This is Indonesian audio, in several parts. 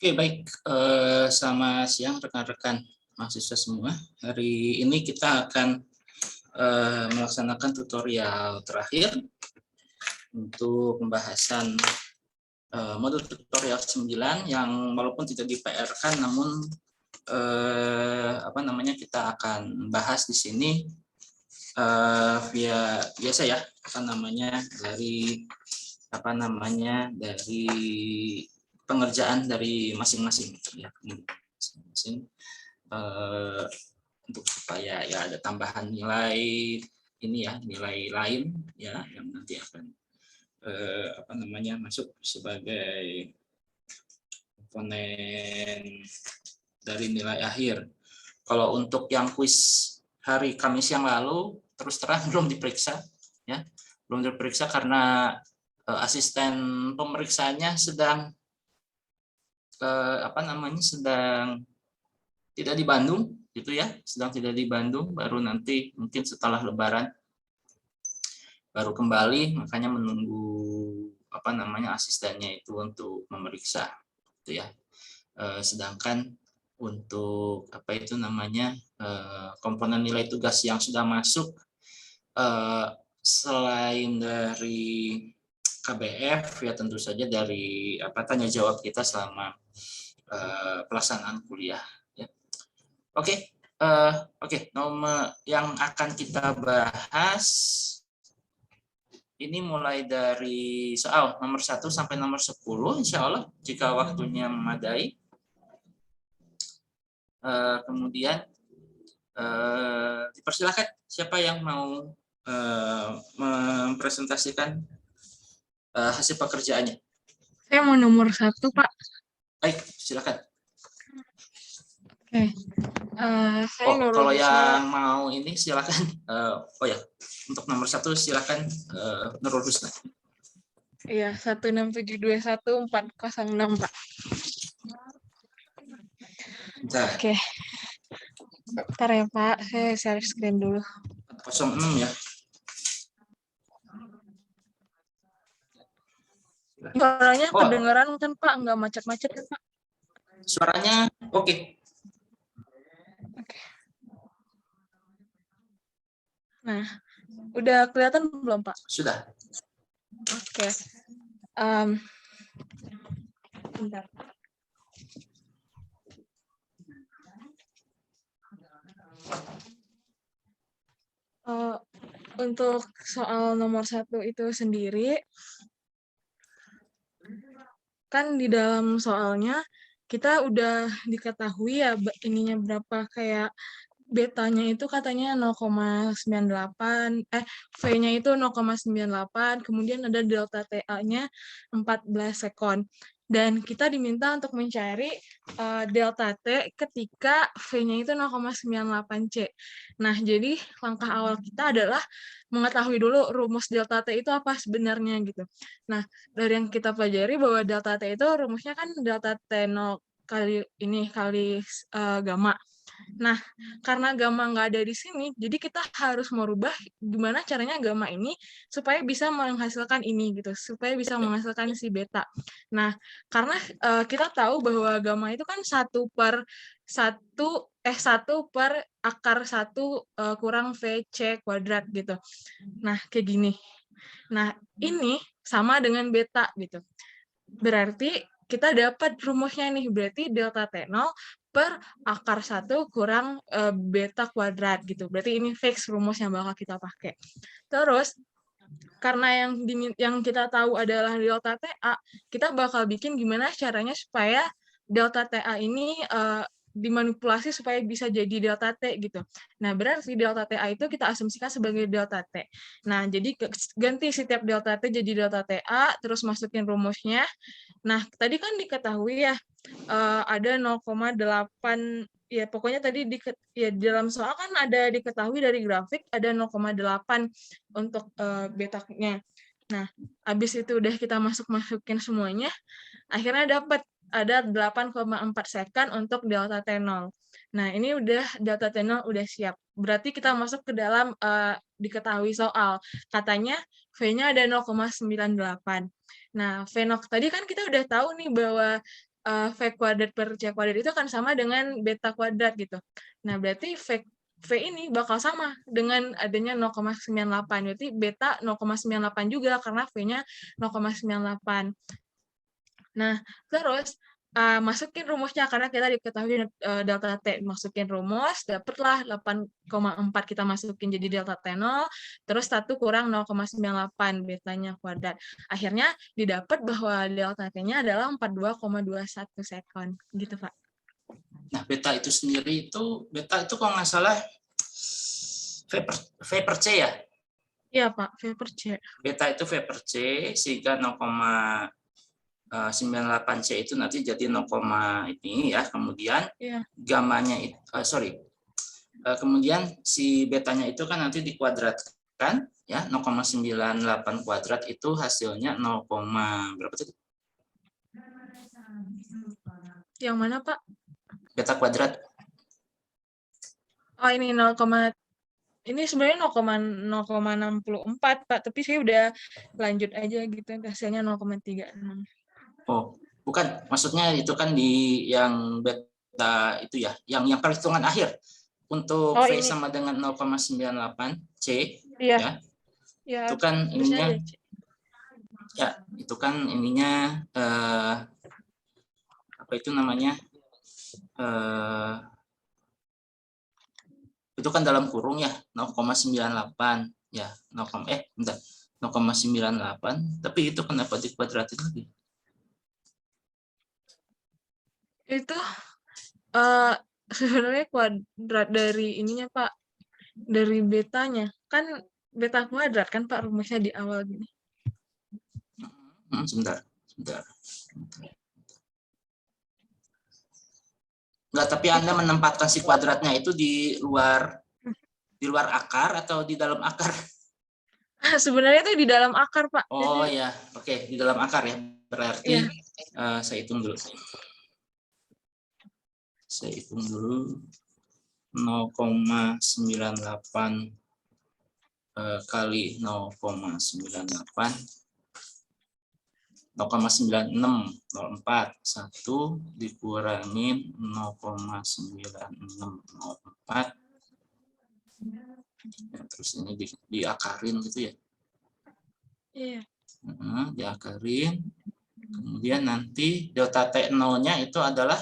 Oke, baik. Selamat siang rekan-rekan mahasiswa semua. Hari ini kita akan melaksanakan tutorial terakhir untuk pembahasan modul tutorial 9 yang walaupun tidak di-PR-kan namun kita akan bahas di sini via biasa ya, dari pengerjaan dari masing-masing ya, untuk supaya ya ada tambahan nilai ini ya, nilai lain ya yang nanti akan masuk sebagai komponen dari nilai akhir. Kalau untuk yang kuis hari Kamis yang lalu terus terang belum diperiksa ya, belum diperiksa karena asisten pemeriksanya sedang sedang tidak di Bandung gitu ya, sedang tidak di Bandung, baru nanti mungkin setelah Lebaran baru kembali, makanya menunggu asistennya itu untuk memeriksa gitu ya. Sedangkan untuk komponen nilai tugas yang sudah masuk selain dari KBF ya tentu saja dari tanya jawab kita selama pelaksanaan kuliah ya. Oke, nomor yang akan kita bahas ini mulai dari soal nomor 1 sampai nomor 10 insya Allah jika waktunya memadai. Kemudian dipersilakan siapa yang mau mempresentasikan hasil pekerjaannya. Saya mau nomor 1, Pak. Baik, silakan. Oke. Saya kalau yang mau ini silakan. Untuk nomor 1 silakan Nurul Husna. Iya, 16721-406, Pak. Bentar. Oke. Bentar ya, Pak. Saya share screen dulu. 06 ya. Suaranya kedengeran kan, Pak? Nggak macet-macet kan, Pak? Suaranya oke. Nah, udah kelihatan belum, Pak? Sudah. Oke. Bentar. Untuk soal nomor 1 itu sendiri, kan di dalam soalnya kita udah diketahui ya ininya berapa, kayak betanya itu katanya 0,98, V-nya itu 0,98, kemudian ada delta TA-nya 14 sekon. Dan kita diminta untuk mencari delta T ketika V-nya itu 0,98C. Nah, jadi langkah awal kita adalah mengetahui dulu rumus delta T itu apa sebenarnya gitu. Nah, dari yang kita pelajari bahwa delta T itu rumusnya kan delta T0 kali gamma. Nah, karena gamma nggak ada di sini, jadi kita harus merubah gimana caranya gamma ini supaya bisa menghasilkan ini gitu, supaya bisa menghasilkan si beta. Nah, karena kita tahu bahwa gamma itu kan 1 per akar 1 kurang VC kuadrat gitu. Nah, kayak gini. Nah, ini sama dengan beta gitu. Berarti kita dapat rumusnya nih, berarti delta T0 per akar 1 kurang beta kuadrat gitu. Berarti ini fix rumus yang bakal kita pakai. Terus, karena yang kita tahu adalah delta TA, kita bakal bikin gimana caranya supaya delta TA ini dimanipulasi supaya bisa jadi delta T gitu. Nah, berarti delta TA itu kita asumsikan sebagai delta T. Nah, jadi ganti setiap delta T jadi delta TA, terus masukin rumusnya. Nah, tadi kan diketahui ya, ada 0,8, ya pokoknya tadi di dalam soal kan ada diketahui dari grafik ada 0,8 untuk betanya. Nah, habis itu udah kita masukin semuanya, akhirnya dapat ada 8,4 second untuk delta T0. Nah, ini udah delta T0 udah siap. Berarti kita masuk ke dalam diketahui soal. Katanya V-nya ada 0,98. Nah, V0 tadi kan kita udah tahu nih bahwa V kuadrat per C kuadrat itu akan sama dengan beta kuadrat gitu. Nah, berarti V ini bakal sama dengan adanya 0,98. Berarti beta 0,98 juga karena V-nya 0,98. Nah, terus masukin rumusnya karena kita diketahui delta T. Masukin rumus, dapatlah 8,4 kita masukin jadi delta T0, terus 1 kurang 0,98 betanya kuadrat. Akhirnya didapat bahwa delta T-nya adalah 42,21 sekon. Gitu, Pak. Nah, beta itu sendiri beta itu kalau nggak salah V per C ya? Iya, Pak, V per C. Beta itu V per C, sehingga 0,98C itu nanti jadi 0, ini ya. Kemudian gamanya itu, kemudian si betanya itu kan nanti dikuadratkan ya, 0,98 kuadrat itu hasilnya 0, berapa tadi? Yang mana, Pak? Beta kuadrat. Oh, ini 0, ini sebenarnya 0,64, Pak, tapi saya udah lanjut aja gitu, hasilnya 0,36. Oh, bukan, maksudnya itu kan di yang beta itu ya, yang perhitungan akhir. Untuk V ini sama dengan 0,98 C, iya. Ya, itu kan ininya, ya, itu kan ininya apa itu namanya? Itu kan dalam kurung ya, 0,98 ya, 0,98, tapi itu kenapa dikuadratin lagi? Itu sebenarnya kuadrat dari ininya, Pak, dari betanya. Kan beta kuadrat kan, Pak, rumusnya di awal gini. Sebentar. Enggak, tapi Anda menempatkan si kuadratnya itu di luar akar atau di dalam akar? Sebenarnya itu di dalam akar, Pak. Oh ya, oke, di dalam akar ya. Berarti saya hitung dulu. 0,98 kali 0,98, 0,9604, 1 dikurangi 0,9604, ya, terus ini diakarin gitu ya. Iya. Diakarin, kemudian nanti delta T0-nya itu adalah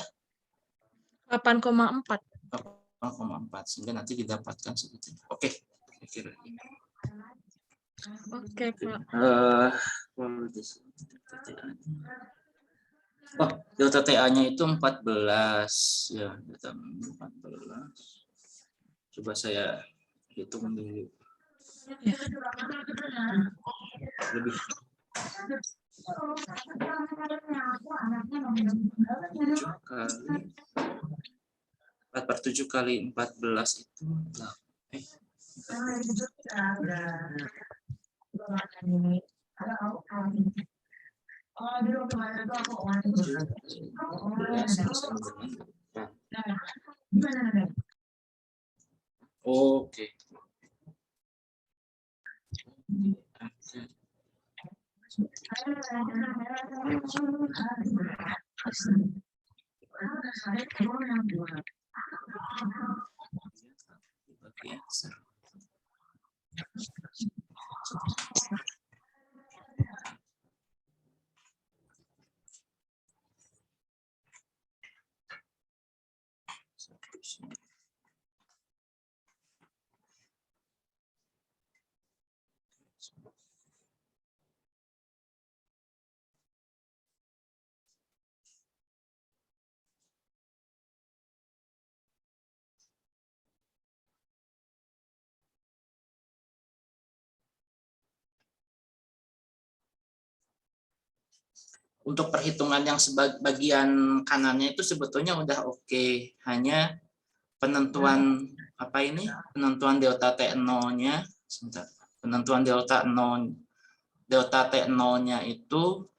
8,4. 8,4, sehingga nanti didapatkan seperti ini. Oke, kira Oke, Pak. Oh, delta TA-nya itu 14 ya, delta 14. Coba saya hitung dulu. Lebih. 4/7 kali 14 itu 8. Oke. Untuk perhitungan yang bagian kanannya itu sebetulnya udah oke. Hanya penentuan apa ini? Penentuan delta T0-nya, sebentar. Penentuan delta T0-nya itu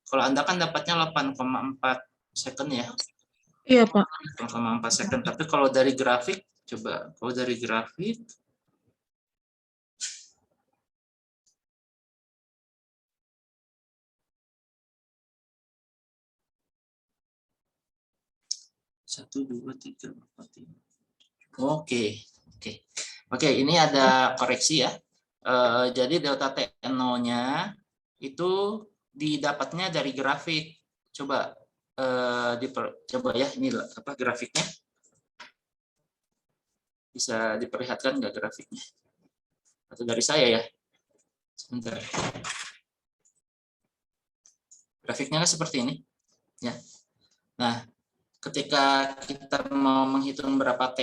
kalau Anda kan dapatnya 8,4 second ya. Iya, Pak. 8,4 second. Tapi kalau dari grafik, coba kalau dari grafik 1, 2, 3, 4, 5. Oke. Oke, ini ada koreksi ya. Jadi delta T0-nya itu didapatnya dari grafik. Coba coba ya, ini apa grafiknya? Bisa diperlihatkan nggak grafiknya? Atau dari saya ya? Sebentar. Grafiknya kan seperti ini, ya. Nah, ketika kita mau menghitung berapa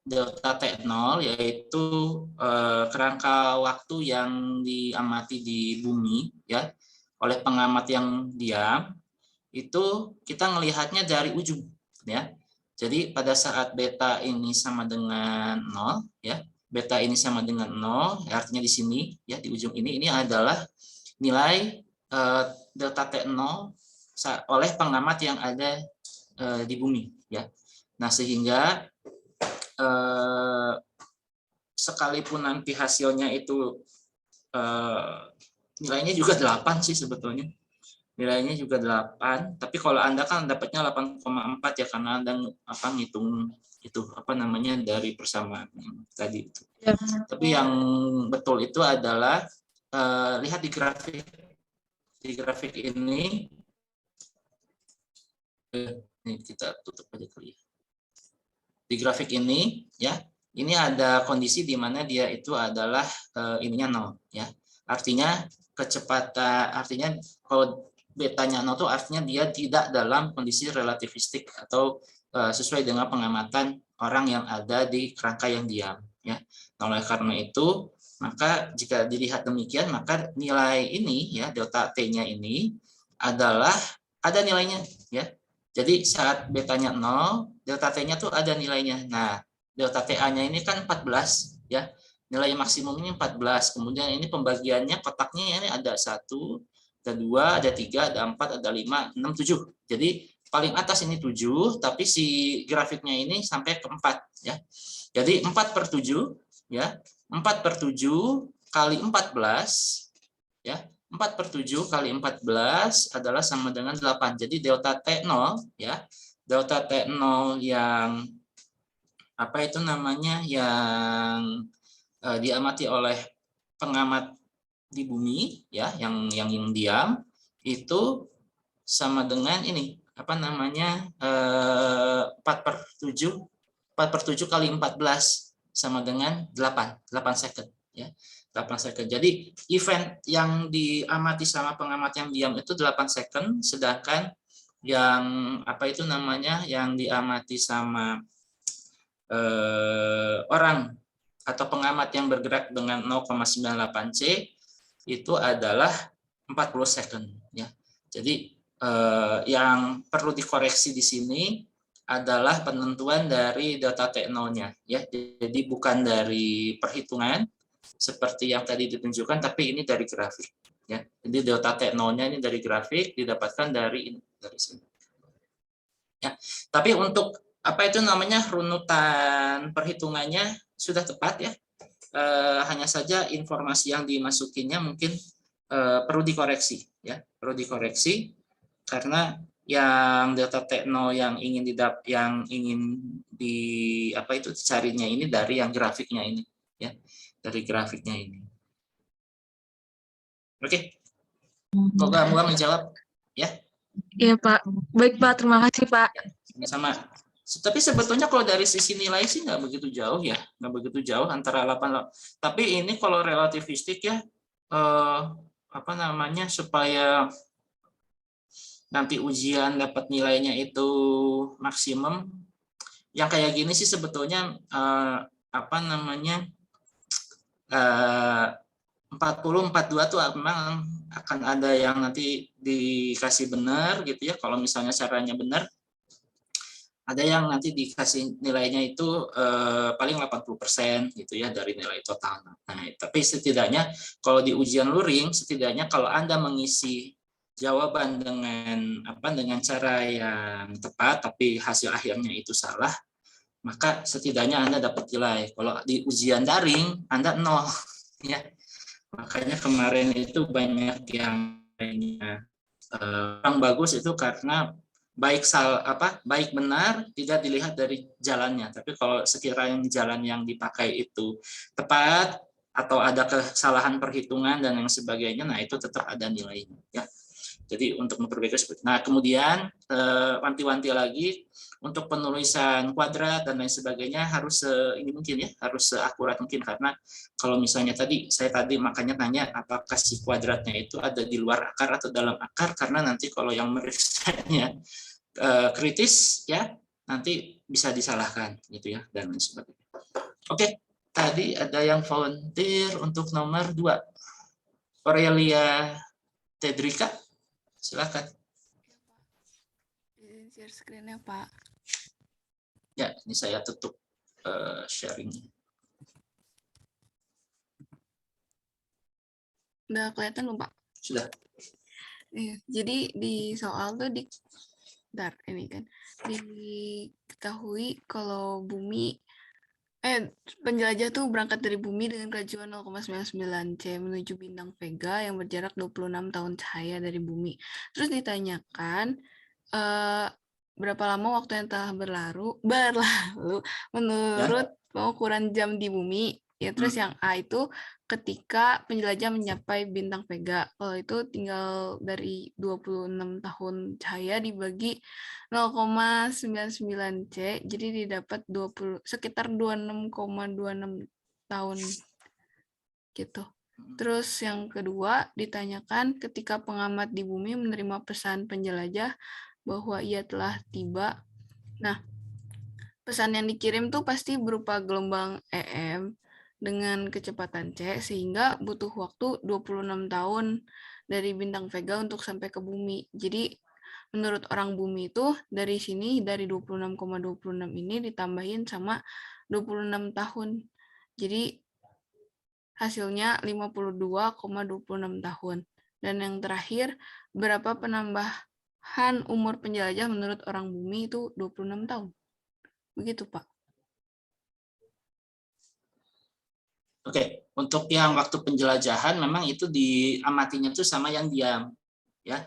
delta T0, yaitu kerangka waktu yang diamati di bumi, ya, oleh pengamat yang diam, itu kita melihatnya dari ujung, ya. Jadi pada saat beta ini sama dengan 0, ya, beta ini sama dengan 0, artinya di sini, ya, di ujung ini adalah nilai delta T0 oleh pengamat yang ada di bumi, ya. Nah, sehingga sekalipun nanti hasilnya itu nilainya juga 8 sih sebetulnya. Nilainya juga 8, tapi kalau Anda kan dapatnya 8,4 ya, karena Anda ngitung itu apa namanya dari persamaan tadi itu. Ya. Tapi yang betul itu adalah lihat di grafik. Di grafik ini kita tutup aja kali ya. Di grafik ini ya, ini ada kondisi di mana dia itu adalah ininya 0 ya. Artinya kecepatan, artinya kalau betanya 0 itu artinya dia tidak dalam kondisi relativistik atau sesuai dengan pengamatan orang yang ada di kerangka yang diam ya. Nah, oleh karena itu, maka jika dilihat demikian, maka nilai ini ya, delta T-nya ini adalah ada nilainya ya. Jadi saat betanya 0, delta T-nya tuh ada nilainya. Nah, delta TA-nya ini kan 14 ya. Nilai maksimumnya 14. Kemudian ini pembagiannya kotaknya ini ada 1, ada 2, ada 3, ada 4, ada 5, 6, 7. Jadi paling atas ini 7, tapi si grafiknya ini sampai ke 4 ya. Jadi 4/7 ya. 4/7 kali 14 ya. 4/7 kali 14 adalah sama dengan 8. Jadi delta T0 ya. Delta T0 yang apa itu namanya, yang diamati oleh pengamat di bumi ya, yang diam itu sama dengan ini apa namanya 4/7 kali 14 sama dengan 8 second ya. 8 second. Jadi event yang diamati sama pengamat yang diam itu 8 second, sedangkan yang apa itu namanya, yang diamati sama orang atau pengamat yang bergerak dengan 0,98 C itu adalah 40 second ya. Jadi yang perlu dikoreksi di sini adalah penentuan dari delta T0-nya ya. Jadi bukan dari perhitungan seperti yang tadi ditunjukkan, tapi ini dari grafik ya. Jadi delta T0-nya ini dari grafik didapatkan dari sini. Ya. Tapi untuk apa itu namanya, runutan perhitungannya sudah tepat ya. Hanya saja informasi yang dimasukinnya mungkin perlu dikoreksi ya, perlu dikoreksi karena yang delta T0 yang ingin di apa itu dicarinya ini dari yang grafiknya ini ya, dari grafiknya ini. Oke. Moga-moga menjawab ya. Iya Pak, baik Pak, terima kasih Pak. Sama. Tapi sebetulnya kalau dari sisi nilai sih nggak begitu jauh ya, nggak begitu jauh antara 8. Tapi ini kalau relativistik ya, apa namanya, supaya nanti ujian dapat nilainya itu maksimum, yang kayak gini sih sebetulnya apa namanya 40/42 tuh memang akan ada yang nanti dikasih benar gitu ya, kalau misalnya caranya benar. Ada yang nanti dikasih nilainya itu paling 80% gitu ya dari nilai total. Nah, tapi setidaknya kalau di ujian luring, setidaknya kalau Anda mengisi jawaban dengan cara yang tepat tapi hasil akhirnya itu salah, maka setidaknya Anda dapat nilai. Kalau di ujian daring Anda 0 ya. Makanya kemarin itu banyak yang kurang bagus itu karena baik benar tidak dilihat dari jalannya, tapi kalau sekiranya jalan yang dipakai itu tepat atau ada kesalahan perhitungan dan yang sebagainya, nah itu tetap ada nilainya ya. Jadi untuk memperbaiki seperti. Nah, kemudian wanti-wanti lagi untuk penulisan kuadrat dan lain sebagainya harus ini mungkin ya, harus seakurat mungkin, karena kalau misalnya saya tadi makanya tanya apakah si kuadratnya itu ada di luar akar atau dalam akar, karena nanti kalau yang meriksanya kritis ya nanti bisa disalahkan gitu ya dan lain sebagainya. Oke, tadi ada yang volunteer untuk nomor 2. Aurelia Tedrika, silakan. Share screen-nya, Pak. Ya, ini saya tutup sharing-nya. Udah kelihatan belum, Pak? Sudah. Jadi di soal tuh ini kan diketahui kalau penjelajah tuh berangkat dari bumi dengan kelajuan 0,99 C menuju bintang Vega yang berjarak 26 tahun cahaya dari bumi. Terus ditanyakan berapa lama waktu yang telah berlalu menurut pengukuran jam di bumi. Ya, terus yang A itu ketika penjelajah mencapai bintang Vega. Kalau itu tinggal dari 26 tahun cahaya dibagi 0,99 C, jadi didapat sekitar 26,26 tahun gitu. Terus yang kedua ditanyakan ketika pengamat di bumi menerima pesan penjelajah bahwa ia telah tiba. Nah, pesan yang dikirim tuh pasti berupa gelombang EM dengan kecepatan C, sehingga butuh waktu 26 tahun dari bintang Vega untuk sampai ke bumi. Jadi menurut orang bumi itu dari sini, dari 26,26 ini ditambahin sama 26 tahun. Jadi hasilnya 52,26 tahun. Dan yang terakhir, berapa penambahan umur penjelajah menurut orang bumi itu 26 tahun. Begitu, Pak. Oke, untuk yang waktu penjelajahan memang itu diamatinya itu sama yang diam ya.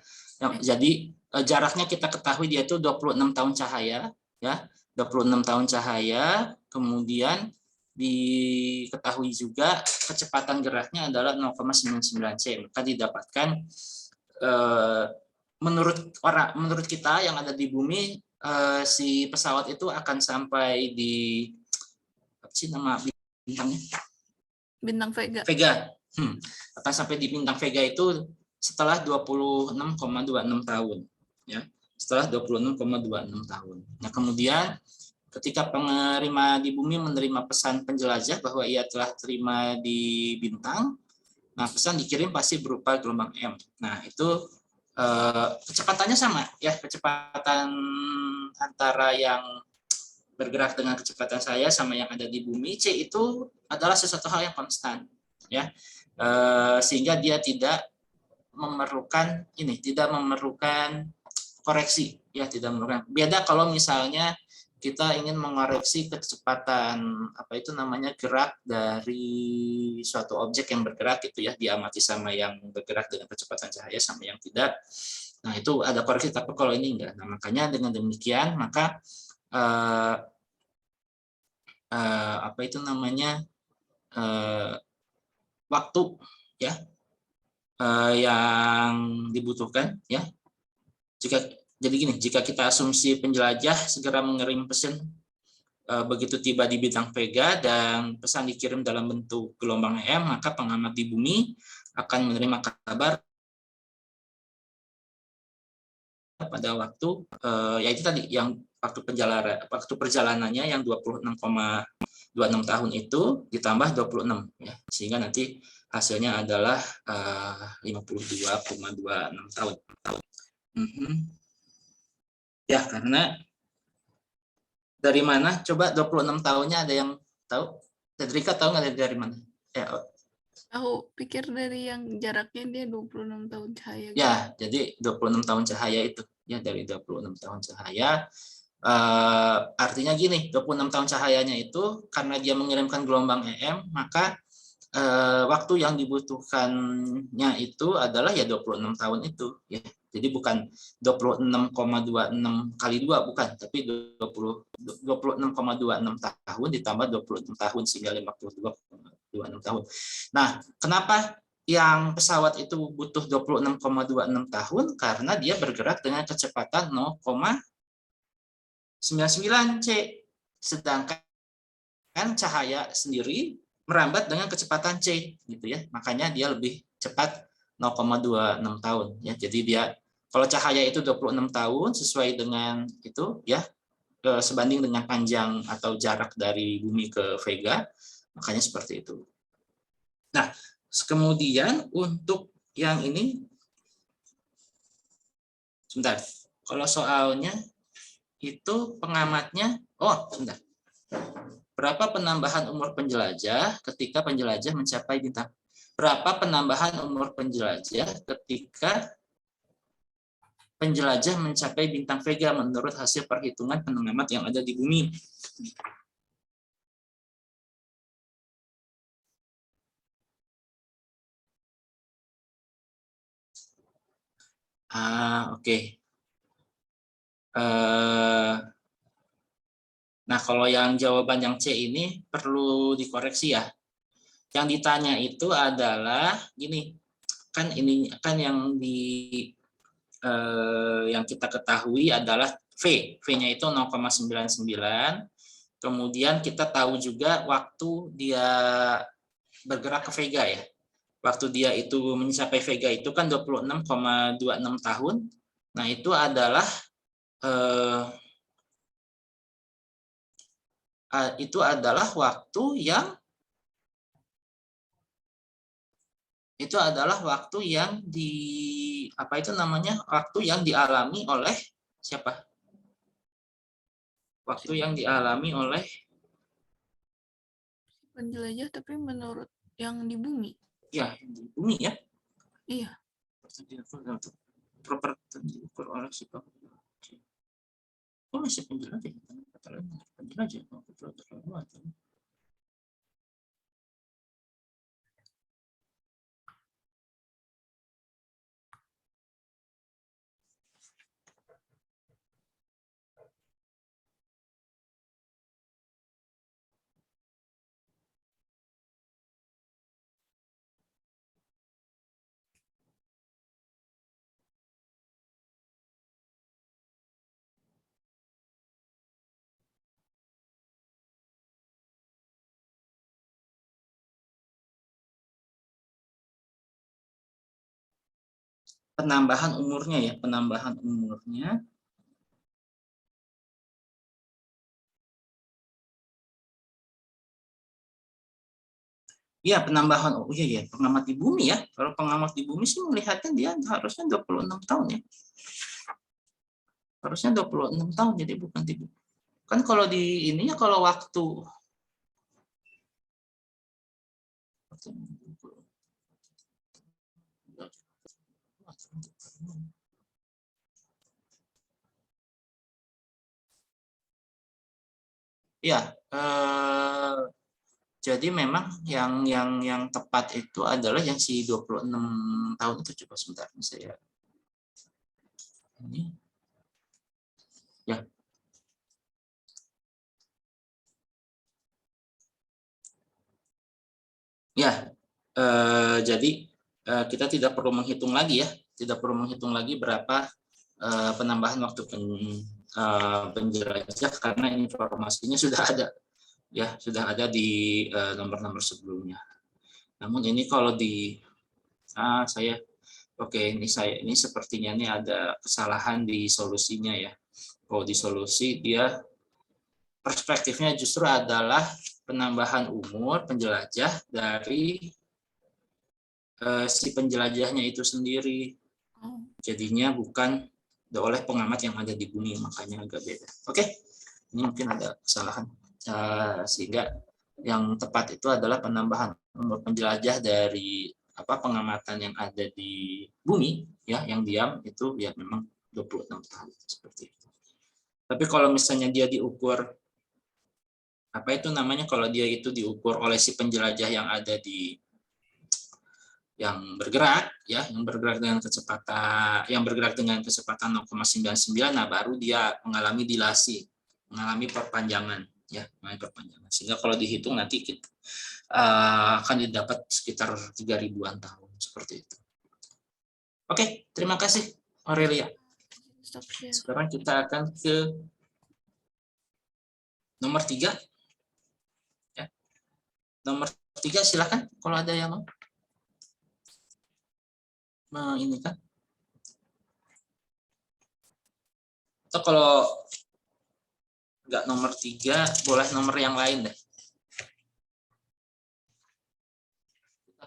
Jadi jaraknya kita ketahui dia itu 26 tahun cahaya ya. 26 tahun cahaya, kemudian diketahui juga kecepatan geraknya adalah 0,99 C. Maka didapatkan menurut kita yang ada di bumi, si pesawat itu akan sampai di apa sih nama bintangnya? Bintang Vega. Akan sampai di bintang Vega itu setelah 26,26 tahun ya. Setelah 26,26 tahun. Nah, kemudian ketika penerima di bumi menerima pesan penjelajah bahwa ia telah terima di bintang, nah pesan dikirim pasti berupa gelombang M. Nah, itu kecepatannya sama ya, kecepatan antara yang bergerak dengan kecepatan saya sama yang ada di bumi, C itu adalah sesuatu hal yang konstan ya, sehingga dia tidak memerlukan koreksi ya, tidak memerlukan. Beda kalau misalnya kita ingin mengoreksi kecepatan gerak dari suatu objek yang bergerak itu ya, diamati sama yang bergerak dengan kecepatan cahaya sama yang tidak. Nah, itu ada koreksi, tapi kalau ini enggak. Nah, makanya dengan demikian maka waktu ya yang dibutuhkan ya, jika kita asumsi penjelajah segera mengirim pesan begitu tiba di bintang Vega dan pesan dikirim dalam bentuk gelombang M, maka pengamat di bumi akan menerima kabar pada waktu yaitu tadi yang waktu perjalanannya yang 26,26 tahun itu ditambah 26 ya, sehingga nanti hasilnya adalah 52,26 tahun. Ya, karena dari mana? Coba 26 tahunnya ada yang tahu? Tedrika tahu nggak dari mana? Ya. Aku pikir dari yang jaraknya dia 26 tahun cahaya. Ya, jadi 26 tahun cahaya itu. Ya, dari 26 tahun cahaya. Artinya gini, 26 tahun cahayanya itu karena dia mengirimkan gelombang EM, maka waktu yang dibutuhkannya itu adalah ya 26 tahun itu. Ya, Jadi bukan 26,26 kali 2, bukan, tapi 26,26 tahun ditambah 26 tahun sehingga 52,26 tahun. Nah, kenapa yang pesawat itu butuh 26,26 tahun? Karena dia bergerak dengan kecepatan 0,99 C. Sedangkan cahaya sendiri merambat dengan kecepatan C gitu ya. Makanya dia lebih cepat 0,26 tahun ya. Jadi dia kalau cahaya itu 26 tahun sesuai dengan itu ya, sebanding dengan panjang atau jarak dari bumi ke Vega, makanya seperti itu. Nah, kemudian untuk yang ini sebentar. Kalau soalnya itu pengamatnya, sebentar. Berapa penambahan umur penjelajah ketika penjelajah mencapai bintang? Berapa penambahan umur penjelajah ketika penjelajah mencapai bintang Vega menurut hasil perhitungan pengamat yang ada di bumi? Oke. Nah, kalau yang jawaban yang C ini perlu dikoreksi ya. Yang ditanya itu adalah gini, kan ini kan yang yang kita ketahui adalah V-nya itu 0,99. Kemudian kita tahu juga waktu dia bergerak ke Vega ya. Waktu dia itu mencapai Vega itu kan 26,26 tahun. Nah, itu adalah waktu yang dialami oleh siapa? Waktu yang dialami oleh penjelajah, tapi menurut yang di bumi. Ya, di bumi ya. Iya. Properti diukur oleh si masih penjelajah. Penjelajah. Penambahan umurnya ya, penambahan umurnya. Iya, penambahan. Iya, pengamat di bumi ya. Kalau pengamat di bumi sih melihatnya dia harusnya 26 tahun ya. Harusnya 26 tahun, jadi bukan 3. Kan kalau di ininya kalau waktu ya, jadi memang yang tepat itu adalah yang si 26 tahun itu. Coba sebentar saya ini ya. Ya, jadi kita tidak perlu menghitung lagi ya, tidak perlu menghitung lagi berapa penambahan waktu penjelajah karena informasinya sudah ada ya, sudah ada di nomor-nomor sebelumnya. Namun ini kalau di ini sepertinya ini ada kesalahan di solusinya ya. Kalau di solusi dia perspektifnya justru adalah penambahan umur penjelajah dari si penjelajahnya itu sendiri. Jadinya bukan oleh pengamat yang ada di bumi, makanya agak beda. Oke, ini mungkin ada kesalahan. Sehingga yang tepat itu adalah penambahan umur penjelajah dari pengamatan yang ada di bumi ya, yang diam itu ya memang 26 tahun seperti itu. Tapi kalau misalnya dia diukur kalau dia itu diukur oleh si penjelajah yang ada di yang bergerak ya, yang bergerak dengan kecepatan 0,99, nah baru dia mengalami dilasi, mengalami perpanjangan ya, sehingga kalau dihitung nanti kita akan didapat sekitar 3.000-an tahun seperti itu. Oke, terima kasih Aurelia. Stop share. Sekarang kita akan ke nomor 3 ya. Nomor 3 silakan kalau ada yang mau. Nah, ini kan. Atau kalau nggak nomor 3, boleh nomor yang lain deh.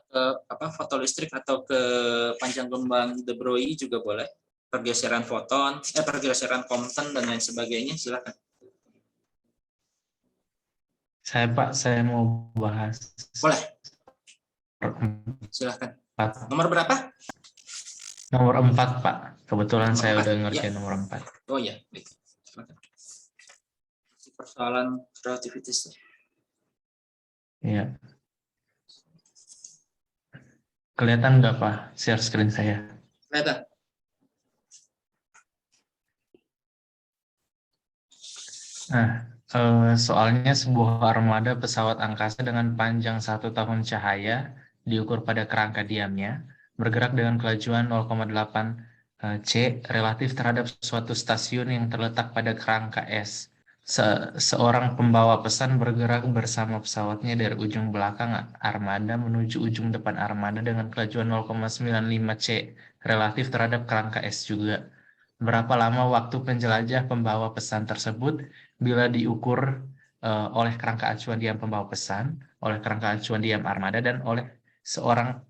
Kita ke foto listrik atau ke panjang kembang de Broglie juga boleh. Pergeseran foton, pergeseran Compton dan lain sebagainya, silakan. Saya mau bahas. Boleh. Silakan. 4. Nomor berapa? Nomor 4, Pak. Kebetulan Nomor saya 4, udah ngerjain ya. nomor 4. Oh ya, baik. Persoalan relativitas. Iya. Kelihatan nggak, Pak, share screen saya? Kelihatan. Nah, soalnya sebuah armada pesawat angkasa dengan panjang 1 tahun cahaya diukur pada kerangka diamnya, bergerak dengan kelajuan 0,8 C relatif terhadap suatu stasiun yang terletak pada kerangka S. Seorang pembawa pesan bergerak bersama pesawatnya dari ujung belakang armada menuju ujung depan armada dengan kelajuan 0,95 C relatif terhadap kerangka S juga. Berapa lama waktu penjelajah pembawa pesan tersebut bila diukur oleh kerangka acuan diam pembawa pesan, oleh kerangka acuan diam armada, dan oleh seorang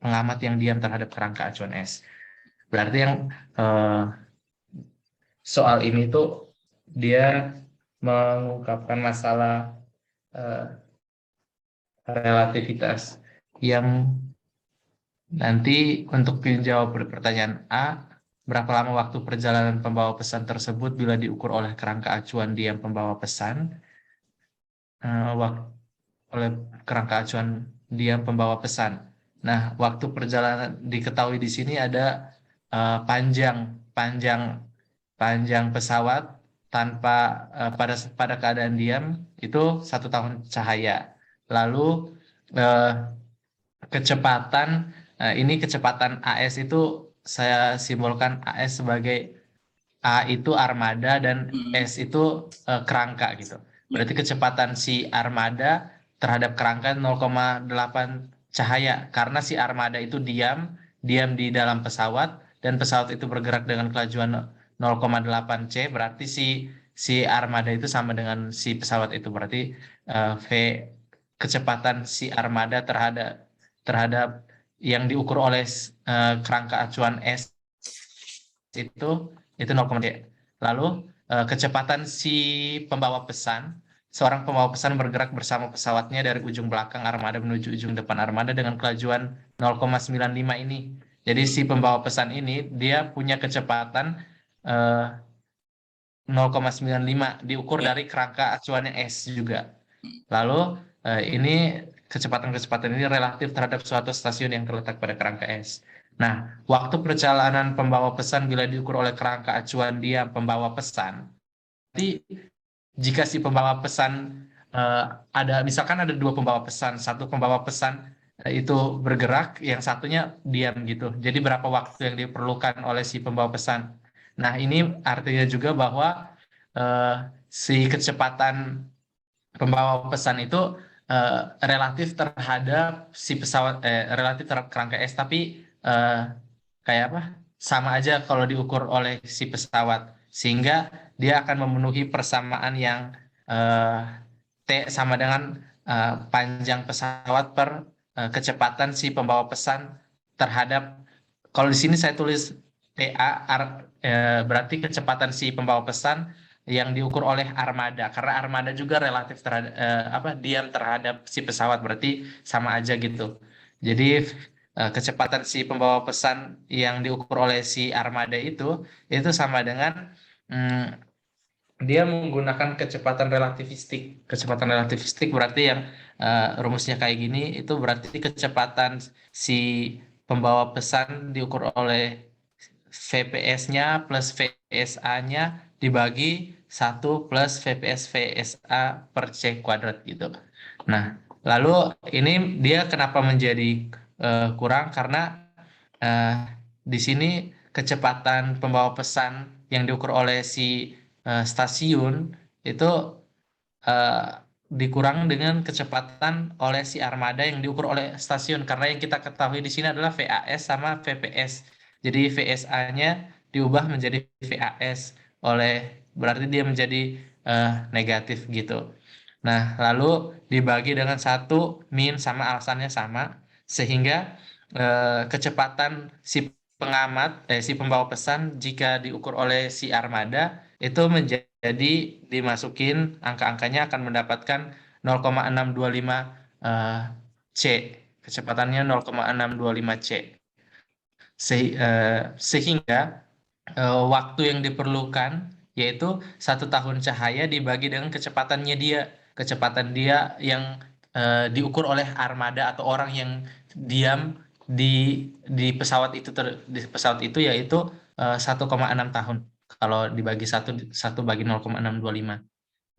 pengamat yang diam terhadap kerangka acuan S. Berarti yang soal ini tuh dia mengungkapkan masalah relativitas yang nanti untuk menjawab pertanyaan A, berapa lama waktu perjalanan pembawa pesan tersebut bila diukur oleh kerangka acuan diam pembawa pesan, oleh kerangka acuan diam pembawa pesan. Nah, waktu perjalanan diketahui di sini ada panjang pesawat tanpa pada keadaan diam itu 1 tahun cahaya. Lalu kecepatan ini kecepatan AS itu saya simbolkan AS sebagai A itu armada dan S itu kerangka gitu. Berarti kecepatan si armada terhadap kerangka 0,8 cahaya karena si armada itu diam di dalam pesawat dan pesawat itu bergerak dengan kelajuan 0,8 C, berarti si armada itu sama dengan si pesawat itu, berarti V kecepatan si armada terhadap yang diukur oleh kerangka acuan S itu 0,3. Lalu kecepatan si pembawa pesan, seorang pembawa pesan bergerak bersama pesawatnya dari ujung belakang armada menuju ujung depan armada dengan kelajuan 0,95 ini. Jadi si pembawa pesan ini dia punya kecepatan 0,95 diukur dari kerangka acuannya S juga. Lalu ini kecepatan-kecepatan ini relatif terhadap suatu stasiun yang terletak pada kerangka S. Nah, waktu perjalanan pembawa pesan bila diukur oleh kerangka acuan dia pembawa pesan, jadi jika si pembawa pesan misalkan ada 2 pembawa pesan, satu pembawa pesan itu bergerak, yang satunya diam gitu. Jadi berapa waktu yang diperlukan oleh si pembawa pesan? Nah, ini artinya juga bahwa si kecepatan pembawa pesan itu relatif terhadap si pesawat, relatif terhadap kerangka S, tapi kayak apa? Sama aja kalau diukur oleh si pesawat, sehingga dia akan memenuhi persamaan yang T sama dengan panjang pesawat per kecepatan si pembawa pesan terhadap, kalau di sini saya tulis TA, berarti kecepatan si pembawa pesan yang diukur oleh armada, karena armada juga relatif terhadap diam terhadap si pesawat, berarti sama aja gitu. Jadi kecepatan si pembawa pesan yang diukur oleh si armada itu sama dengan dia menggunakan kecepatan relativistik. Kecepatan relativistik berarti yang rumusnya kayak gini, itu berarti kecepatan si pembawa pesan diukur oleh VPS-nya plus VSA-nya dibagi 1 plus VPS VSA per C kuadrat gitu. Nah, lalu ini dia kenapa menjadi kurang? Karena di sini kecepatan pembawa pesan yang diukur oleh si stasiun itu dikurang dengan kecepatan oleh si armada yang diukur oleh stasiun, karena yang kita ketahui di sini adalah VAS sama VPS. Jadi VSA-nya diubah menjadi VAS berarti dia menjadi negatif gitu. Nah, lalu dibagi dengan 1 min sama alasannya sama, sehingga kecepatan si si pembawa pesan jika diukur oleh si armada itu menjadi dimasukin angka-angkanya akan mendapatkan 0,625 C. Kecepatannya 0,625 C. Sehingga waktu yang diperlukan yaitu 1 tahun cahaya dibagi dengan kecepatannya dia. Kecepatan dia yang diukur oleh armada atau orang yang diam di pesawat itu yaitu 1,6 tahun. Kalau dibagi 1 bagi 0,625.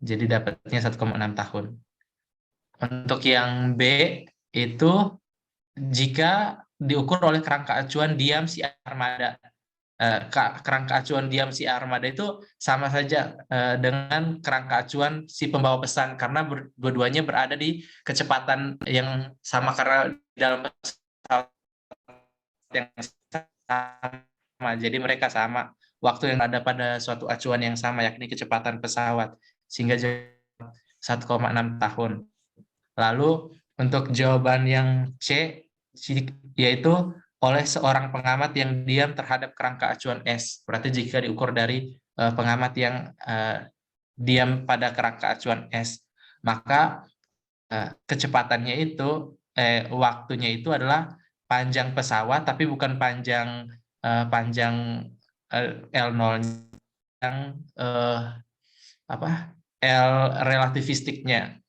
Jadi dapatnya 1,6 tahun. Untuk yang B itu jika diukur oleh kerangka acuan diam si armada. Kerangka acuan diam si armada itu sama saja dengan kerangka acuan si pembawa pesan, karena dua-duanya berada di kecepatan yang sama, karena dalam pesawat yang sama, jadi mereka sama waktu yang ada pada suatu acuan yang sama, yakni kecepatan pesawat, sehingga 1,6 tahun. Lalu untuk jawaban yang C yaitu oleh seorang pengamat yang diam terhadap kerangka acuan S. Berarti jika diukur dari pengamat yang diam pada kerangka acuan S, maka kecepatannya itu waktunya itu adalah panjang pesawat, tapi bukan panjang L0 yang L relativistiknya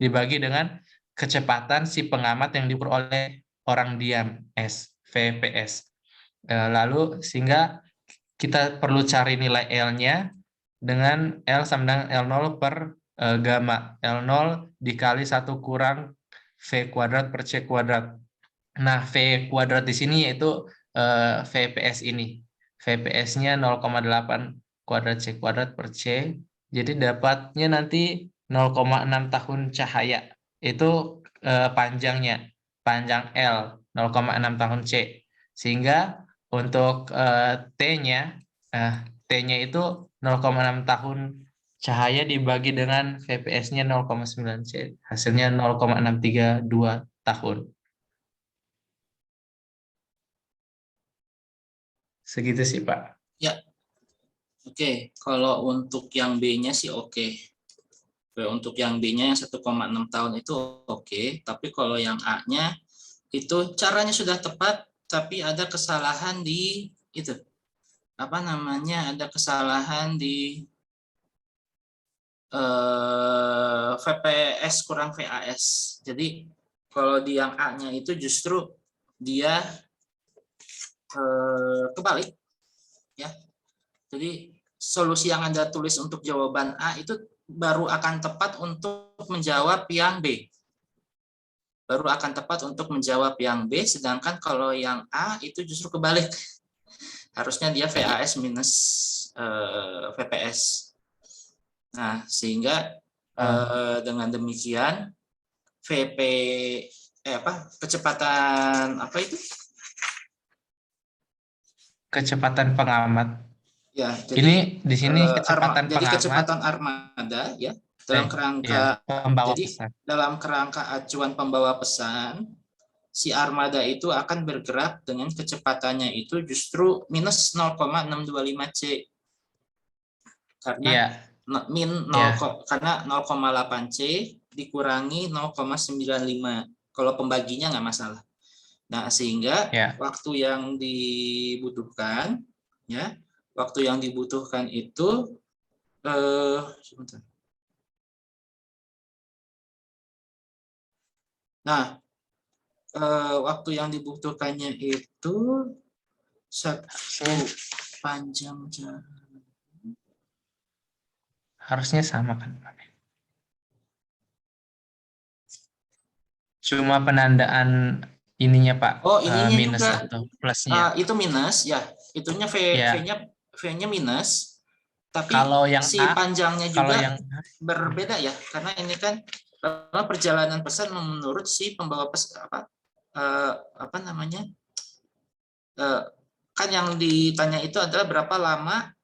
dibagi dengan kecepatan si pengamat yang diukur oleh orang diam S, VPS. Lalu sehingga kita perlu cari nilai L-nya dengan L sama dengan L0 per gamma. L0 dikali 1 kurang V kuadrat per C kuadrat. Nah, V kuadrat di sini yaitu VPS ini. VPS-nya 0,8 kuadrat C kuadrat per C. Jadi dapatnya nanti 0,6 tahun cahaya. Itu panjang L, 0,6 tahun C. Sehingga untuk T-nya itu 0,6 tahun cahaya dibagi dengan VPS-nya 0,9 C. Hasilnya 0,632 tahun. Segitu sih, Pak. Ya. Oke, kalau untuk yang B-nya sih oke. Untuk yang B-nya yang 1,6 tahun itu oke, tapi kalau yang A-nya itu caranya sudah tepat, tapi ada kesalahan di itu. Ada kesalahan di VPS kurang VAS. Jadi kalau di yang A-nya itu justru dia kebalik, ya. Jadi solusi yang Anda tulis untuk jawaban A itu baru akan tepat untuk menjawab yang B. Baru akan tepat untuk menjawab yang B, sedangkan kalau yang A itu justru kebalik. Harusnya dia VAS minus VPS. Nah, sehingga dengan demikian kecepatan Kecepatan pengamat. Ya, jadi ini di sini kecepatan jadi pengamat. kecepatan armada ya dalam kerangka dalam kerangka acuan pembawa pesan, si armada itu akan bergerak dengan kecepatannya itu justru minus 0,625 C. Karena karena 0,8 C dikurangi 0,95. Kalau pembaginya nggak masalah. Nah, sehingga waktu yang dibutuhkan itu Sebentar. Nah, waktu yang dibutuhkannya itu 1 panjang jalan. Harusnya sama kan, Pak? Cuma penandaan ininya, Pak, Oh, ininya minus juga. atau plusnya. Itu minus ya. Itunya Ya. V-nya minus. Tapi Kalau yang si A, panjangnya kalau juga yang berbeda ya, karena ini kan perjalanan pesan menurut si pembawa pesan apa namanya, kan yang ditanya itu adalah berapa lama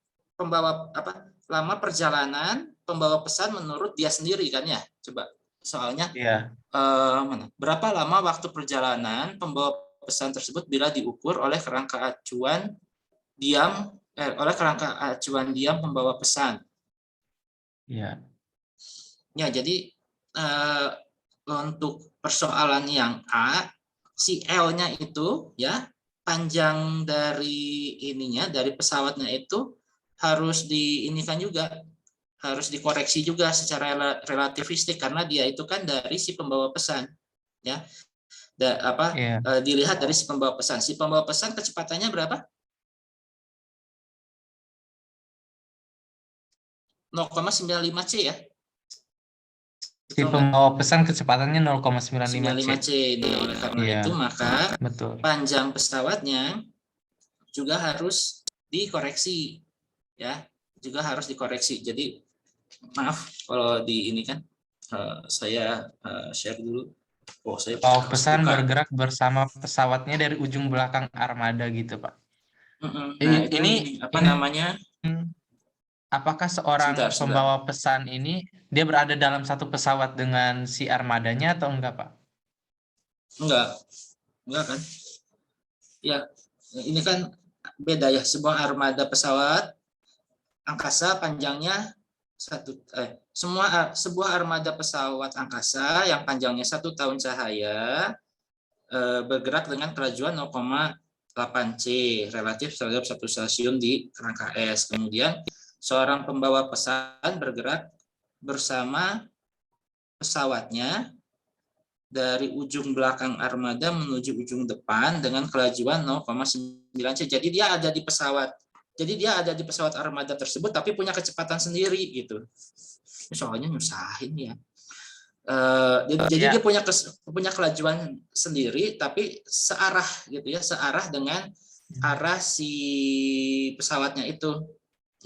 lama perjalanan pembawa pesan menurut dia sendiri kan ya. Coba soalnya ya. mana? Berapa lama waktu perjalanan pembawa pesan tersebut bila diukur oleh kerangka acuan diam pembawa pesan. Ya. Ya, jadi untuk persoalan yang A, si L-nya itu ya panjang dari ininya, dari pesawatnya itu harus diinikan juga, harus dikoreksi juga secara relativistik karena dia itu kan dari si pembawa pesan, ya. Ya. Dilihat dari si pembawa pesan. Si pembawa pesan kecepatannya berapa? 0,95 C ya. Si pembawa pesan kecepatannya 0,95 C. 95 C. Nah, oleh karena Iya, itu maka betul. panjang pesawatnya juga harus dikoreksi, ya, juga harus dikoreksi. Jadi maaf kalau di ini kan saya share dulu. Oh, saya Pembawa harus pesan buka. bergerak bersama pesawatnya dari ujung belakang armada gitu, Pak. Nah, itu Ini apa namanya? apakah seorang Sebentar. pembawa pesan ini dia berada dalam satu pesawat dengan si armadanya atau enggak, Pak? Enggak kan? Ya, ini kan beda ya. Sebuah armada pesawat angkasa panjangnya sebuah armada pesawat angkasa yang panjangnya 1 tahun cahaya bergerak dengan kelajuan 0,8 C relatif terhadap satu stasiun di kerangka S. Kemudian seorang pembawa pesan bergerak bersama pesawatnya dari ujung belakang armada menuju ujung depan dengan kelajuan 0,9 C. Jadi dia ada di pesawat. Jadi dia ada di pesawat armada tersebut tapi punya kecepatan sendiri gitu. Soalnya nyusahin ya. Jadi dia punya kelajuan sendiri tapi searah gitu ya, searah dengan arah si pesawatnya itu.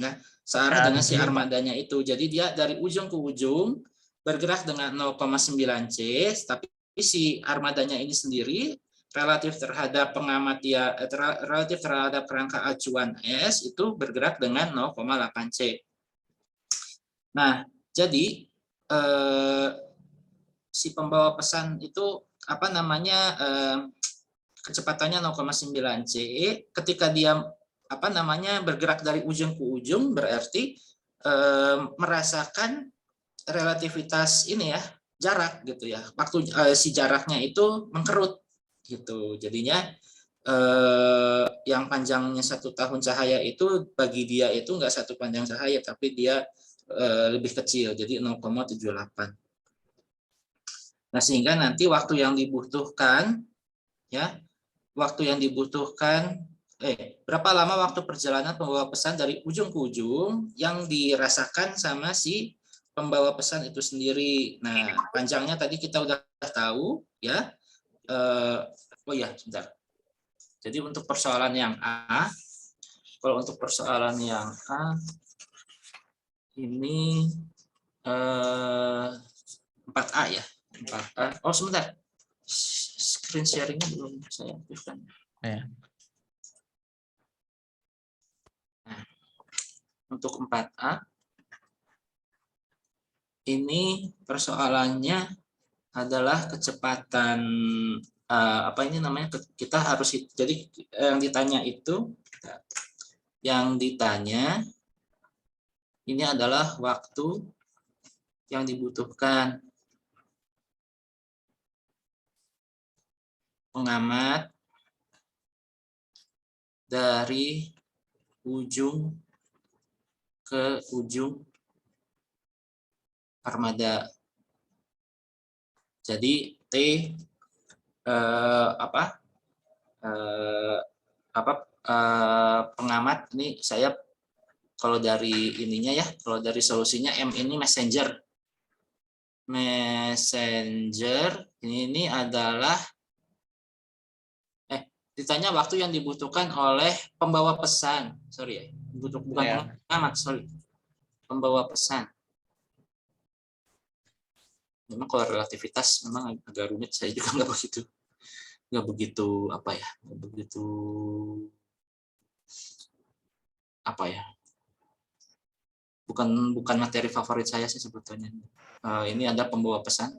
Nah, searah dengan si armadanya itu. Jadi dia dari ujung ke ujung bergerak dengan 0,9 C, tapi si armadanya ini sendiri relatif terhadap relatif terhadap kerangka acuan S itu bergerak dengan 0,8 C. Nah, jadi si pembawa pesan itu apa namanya kecepatannya 0,9 C. Ketika dia apa namanya bergerak dari ujung ke ujung berarti merasakan relativitas ini ya, jarak gitu ya. Waktu si jaraknya itu mengkerut gitu. Jadinya yang panjangnya 1 tahun cahaya itu bagi dia itu enggak 1 panjang cahaya tapi dia lebih kecil, jadi 0,78. Nah, sehingga nanti waktu yang dibutuhkan ya, berapa lama waktu perjalanan pembawa pesan dari ujung ke ujung yang dirasakan sama si pembawa pesan itu sendiri. Nah, panjangnya tadi kita udah tahu ya. Oh ya, sebentar. Jadi untuk persoalan yang A, kalau untuk persoalan yang A ini 4A ya. 4A. Oh, sebentar. Screen sharing-nya belum saya aktifkan. Ya. Nah, untuk 4A ini persoalannya adalah kecepatan apa ini namanya, kita harus jadi yang ditanya ini adalah waktu yang dibutuhkan pengamat dari ujung ke ujung armada. Jadi T pengamat ini saya kalau dari ininya ya, kalau dari solusinya M ini messenger. Ini adalah ditanya waktu yang dibutuhkan oleh pembawa pesan. Sorry ya, bukan pengamat, sorry. Pembawa pesan. Memang kalau relativitas memang agak rumit, saya juga nggak begitu bukan materi favorit saya sih sebetulnya. Ini ada pembawa pesan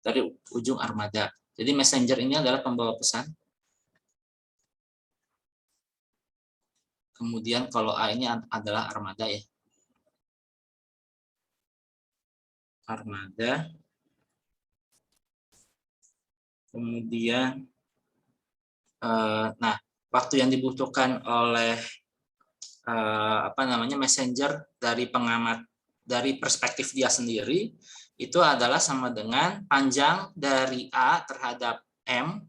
dari ujung armada. Jadi messenger ini adalah pembawa pesan. Kemudian kalau A ini adalah armada ya. Armada. Kemudian waktu yang dibutuhkan oleh messenger dari pengamat dari perspektif dia sendiri itu adalah sama dengan panjang dari A terhadap M,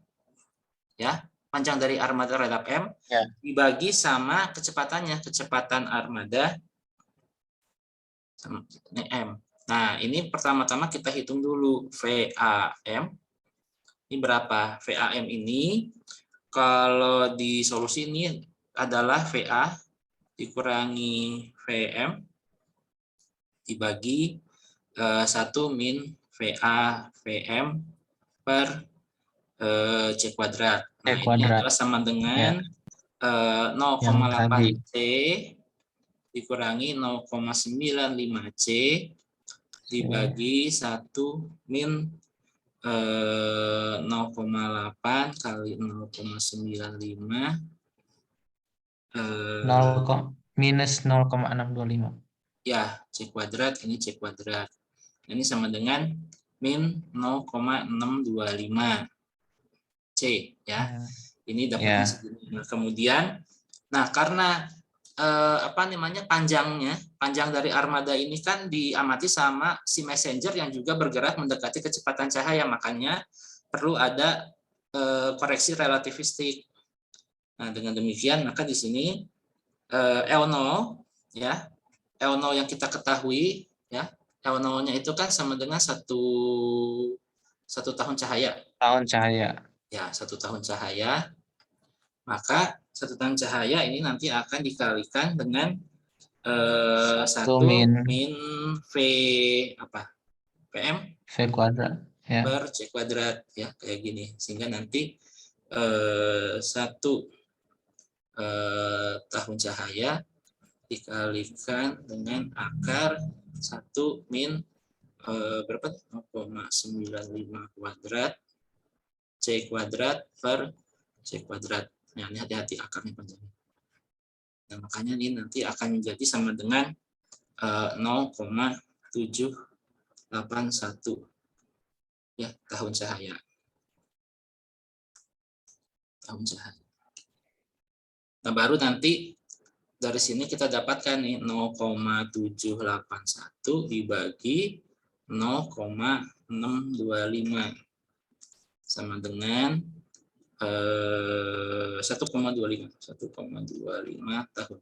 ya, panjang dari armada terhadap M dibagi sama kecepatannya, kecepatan armada sama M. Nah, ini pertama-tama kita hitung dulu VAM. Ini berapa? VAM ini kalau di solusi ini adalah VA dikurangi VM dibagi 1 min VA VM per C kuadrat. Nah, ini adalah sama dengan 0,8 C dikurangi 0,95 C dibagi 1 min 0,8 kali 0,95 minus 0,625. Ya, C kuadrat, ini C kuadrat. Ini sama dengan min 0,625 C ya. Ini dapatnya segini. Nah, kemudian karena panjang dari armada ini kan diamati sama si messenger yang juga bergerak mendekati kecepatan cahaya, makanya perlu ada koreksi relativistik. Nah, dengan demikian maka di sini L0 ya, L0 yang kita ketahui ya, L0-nya itu kan sama dengan satu tahun cahaya. Tahun cahaya. Ya, 1 tahun cahaya. Maka 1 tahun cahaya ini nanti akan dikalikan dengan 1 min V PM V kuadrat ya. per C kuadrat ya, kayak gini, sehingga nanti 1 tahun cahaya dikalikan dengan akar 1 min berapa? 0,95 kuadrat C kuadrat per C kuadrat. Nah, ini hati-hati akarnya panjang. Nah, makanya ini nanti akan menjadi sama dengan 0,781 ya, tahun cahaya. Nah, baru nanti dari sini kita dapatkan nih 0,781 dibagi 0,625 sama dengan 1,25 tahun.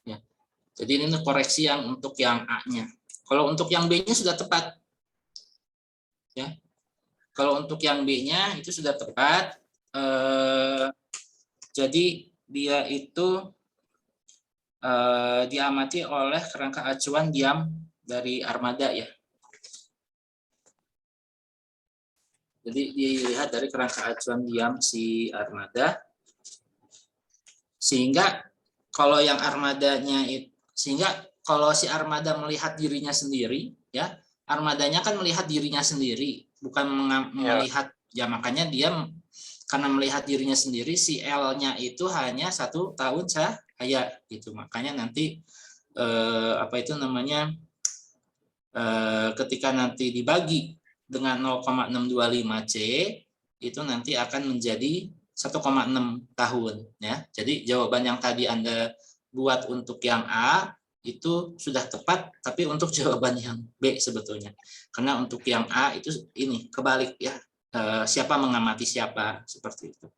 Ya. Jadi ini koreksi yang untuk yang A-nya. Kalau untuk yang B-nya sudah tepat. Ya. Kalau untuk yang B-nya itu sudah tepat. Jadi dia itu diamati oleh kerangka acuan diam dari armada ya. Jadi dilihat dari kerangka acuan diam si armada, sehingga kalau yang armadanya itu, sehingga kalau si armada melihat dirinya sendiri, ya armadanya kan melihat dirinya sendiri, bukan melihat ya, makanya dia karena melihat dirinya sendiri, si L-nya itu hanya 1 tahun cahaya gitu. Makanya nanti ketika nanti dibagi dengan 0,625 C itu nanti akan menjadi 1,6 tahun ya. Jadi jawaban yang tadi Anda buat untuk yang A itu sudah tepat, tapi untuk jawaban yang B sebetulnya. Karena untuk yang A itu ini kebalik ya. Siapa mengamati siapa seperti itu.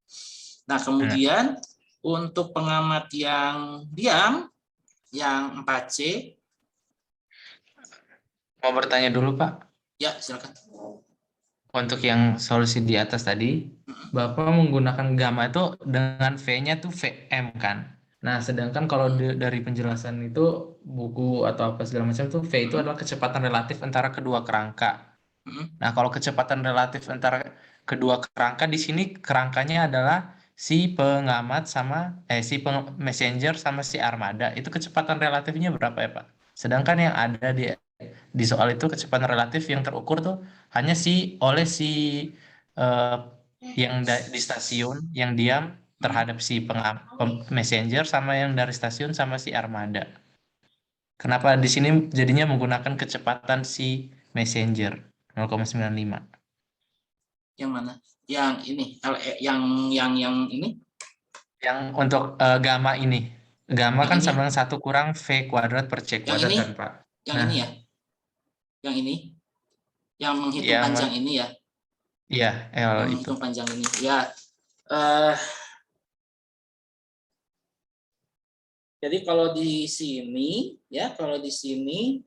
Nah, kemudian untuk pengamat yang diam yang 4C, Mau bertanya dulu, Pak. ya silakan. Untuk yang solusi di atas tadi, Bapak menggunakan gamma itu dengan V-nya tuh VM kan. Nah, sedangkan kalau dari penjelasan itu buku atau apa segala macam tuh V itu adalah kecepatan relatif antara kedua kerangka. Nah, kalau kecepatan relatif antara kedua kerangka di sini kerangkanya adalah si pengamat sama messenger sama si armada. Itu kecepatan relatifnya berapa ya, Pak? Sedangkan yang ada di soal itu kecepatan relatif yang terukur tuh hanya oleh si eh, yang di stasiun yang diam terhadap si messenger sama yang dari stasiun sama si armada. Kenapa di sini jadinya menggunakan kecepatan si messenger 0,95? Yang mana? Yang ini, yang ini? Yang untuk gamma ini. Gamma Yang kan ini sama dengan 1 kurang V kuadrat per C Yang kuadrat ini? kan, Pak? Yang Nah, ini ya? Yang ini? Yang menghitung yang panjang ini ya? iya, L Yang itu. menghitung panjang ini. Ya. Jadi kalau di sini ya, kalau di sini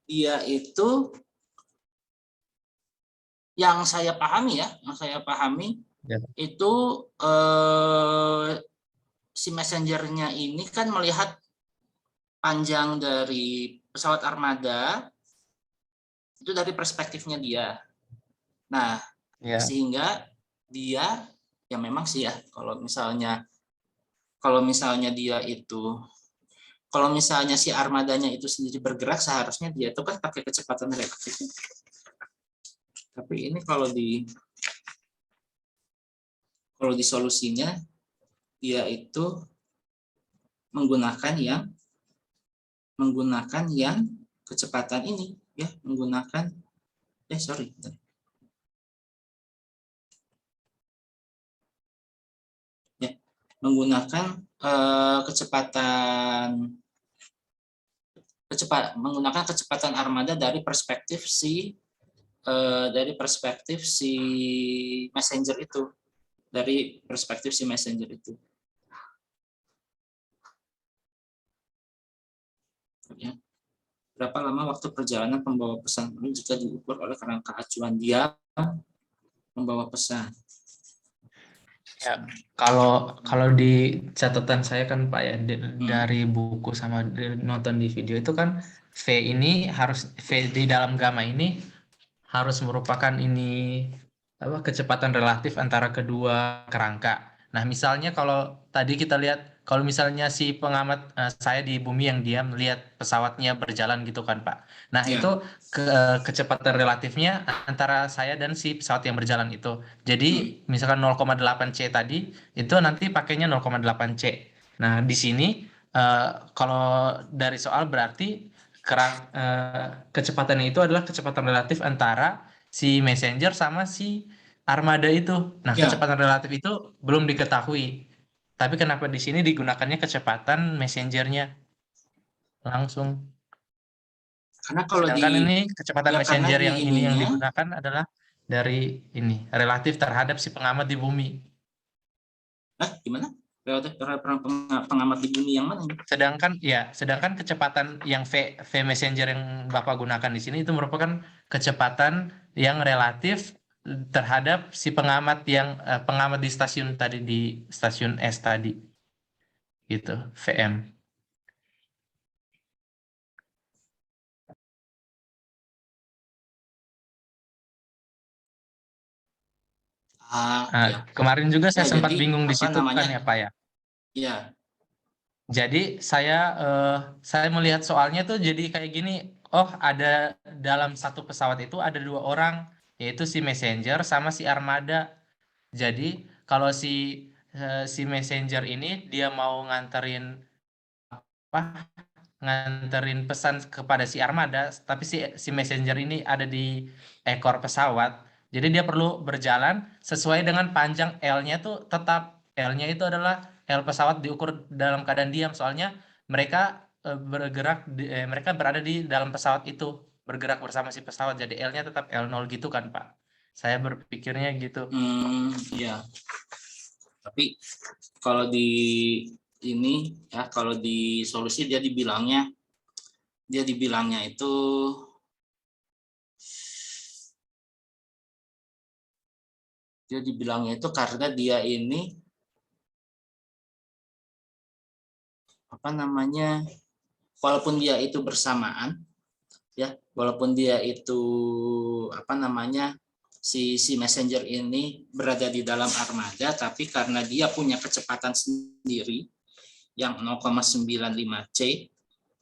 dia itu yang saya pahami ya, Ya. itu si messengernya ini kan melihat panjang dari pesawat armada itu dari perspektifnya dia. Nah, Ya. sehingga dia ya memang sih ya kalau misalnya dia itu kalau misalnya si armadanya itu sendiri bergerak seharusnya dia itu kan pakai kecepatan relatif. Tapi ini kalau di solusinya dia itu menggunakan yang kecepatan ini ya, menggunakan menggunakan menggunakan kecepatan armada dari perspektif si messenger itu, Ya. Berapa lama waktu perjalanan pembawa pesan ini jika diukur oleh kerangka acuan dia membawa pesan? Ya, kalau di catatan saya kan Pak ya dari buku sama nonton di video itu kan V di dalam gamma ini harus merupakan kecepatan relatif antara kedua kerangka. Nah, misalnya kalau tadi kita lihat kalau misalnya si pengamat saya di bumi yang dia melihat pesawatnya berjalan gitu kan Pak. Nah, Ya. itu kecepatan relatifnya antara saya dan si pesawat yang berjalan itu. Jadi misalkan 0,8 C tadi itu nanti pakainya 0,8 C. Nah, di sini kalau dari soal berarti kecepatannya itu adalah kecepatan relatif antara si messenger sama si armada itu. Nah, Ya. kecepatan relatif itu belum diketahui. Tapi kenapa di sini digunakannya kecepatan messengernya langsung? Karena kalau Sedangkan ini kecepatan ya, karena messenger di yang ini yang ininya, digunakan adalah dari relatif terhadap si pengamat di bumi. gimana? Pengamat di bumi yang mana ini? Sedangkan kecepatan yang V messenger yang Bapak gunakan di sini itu merupakan kecepatan yang relatif terhadap si pengamat di stasiun tadi di stasiun S tadi. Gitu, VM. Ya. Kemarin juga saya sempat jadi, bingung di apa situ namanya? kan ya, Pak ya. Ya. Jadi saya melihat soalnya tuh jadi kayak gini, oh ada dalam satu pesawat itu ada 2 orang, yaitu si messenger sama si armada. Jadi kalau si messenger ini dia mau nganterin pesan kepada si armada, tapi si messenger ini ada di ekor pesawat. Jadi dia perlu berjalan sesuai dengan panjang L-nya tuh tetap. L-nya itu adalah L pesawat diukur dalam keadaan diam. Soalnya mereka mereka berada di dalam pesawat itu. Bergerak bersama si pesawat. Jadi L-nya tetap L0 gitu kan, Pak. Saya berpikirnya gitu. Ya. Tapi kalau di ini ya, kalau di solusi dia dibilangnya itu karena dia ini apa namanya, walaupun dia itu bersamaan ya, walaupun dia itu apa namanya, si messenger ini berada di dalam armada, tapi karena dia punya kecepatan sendiri yang 0,95 C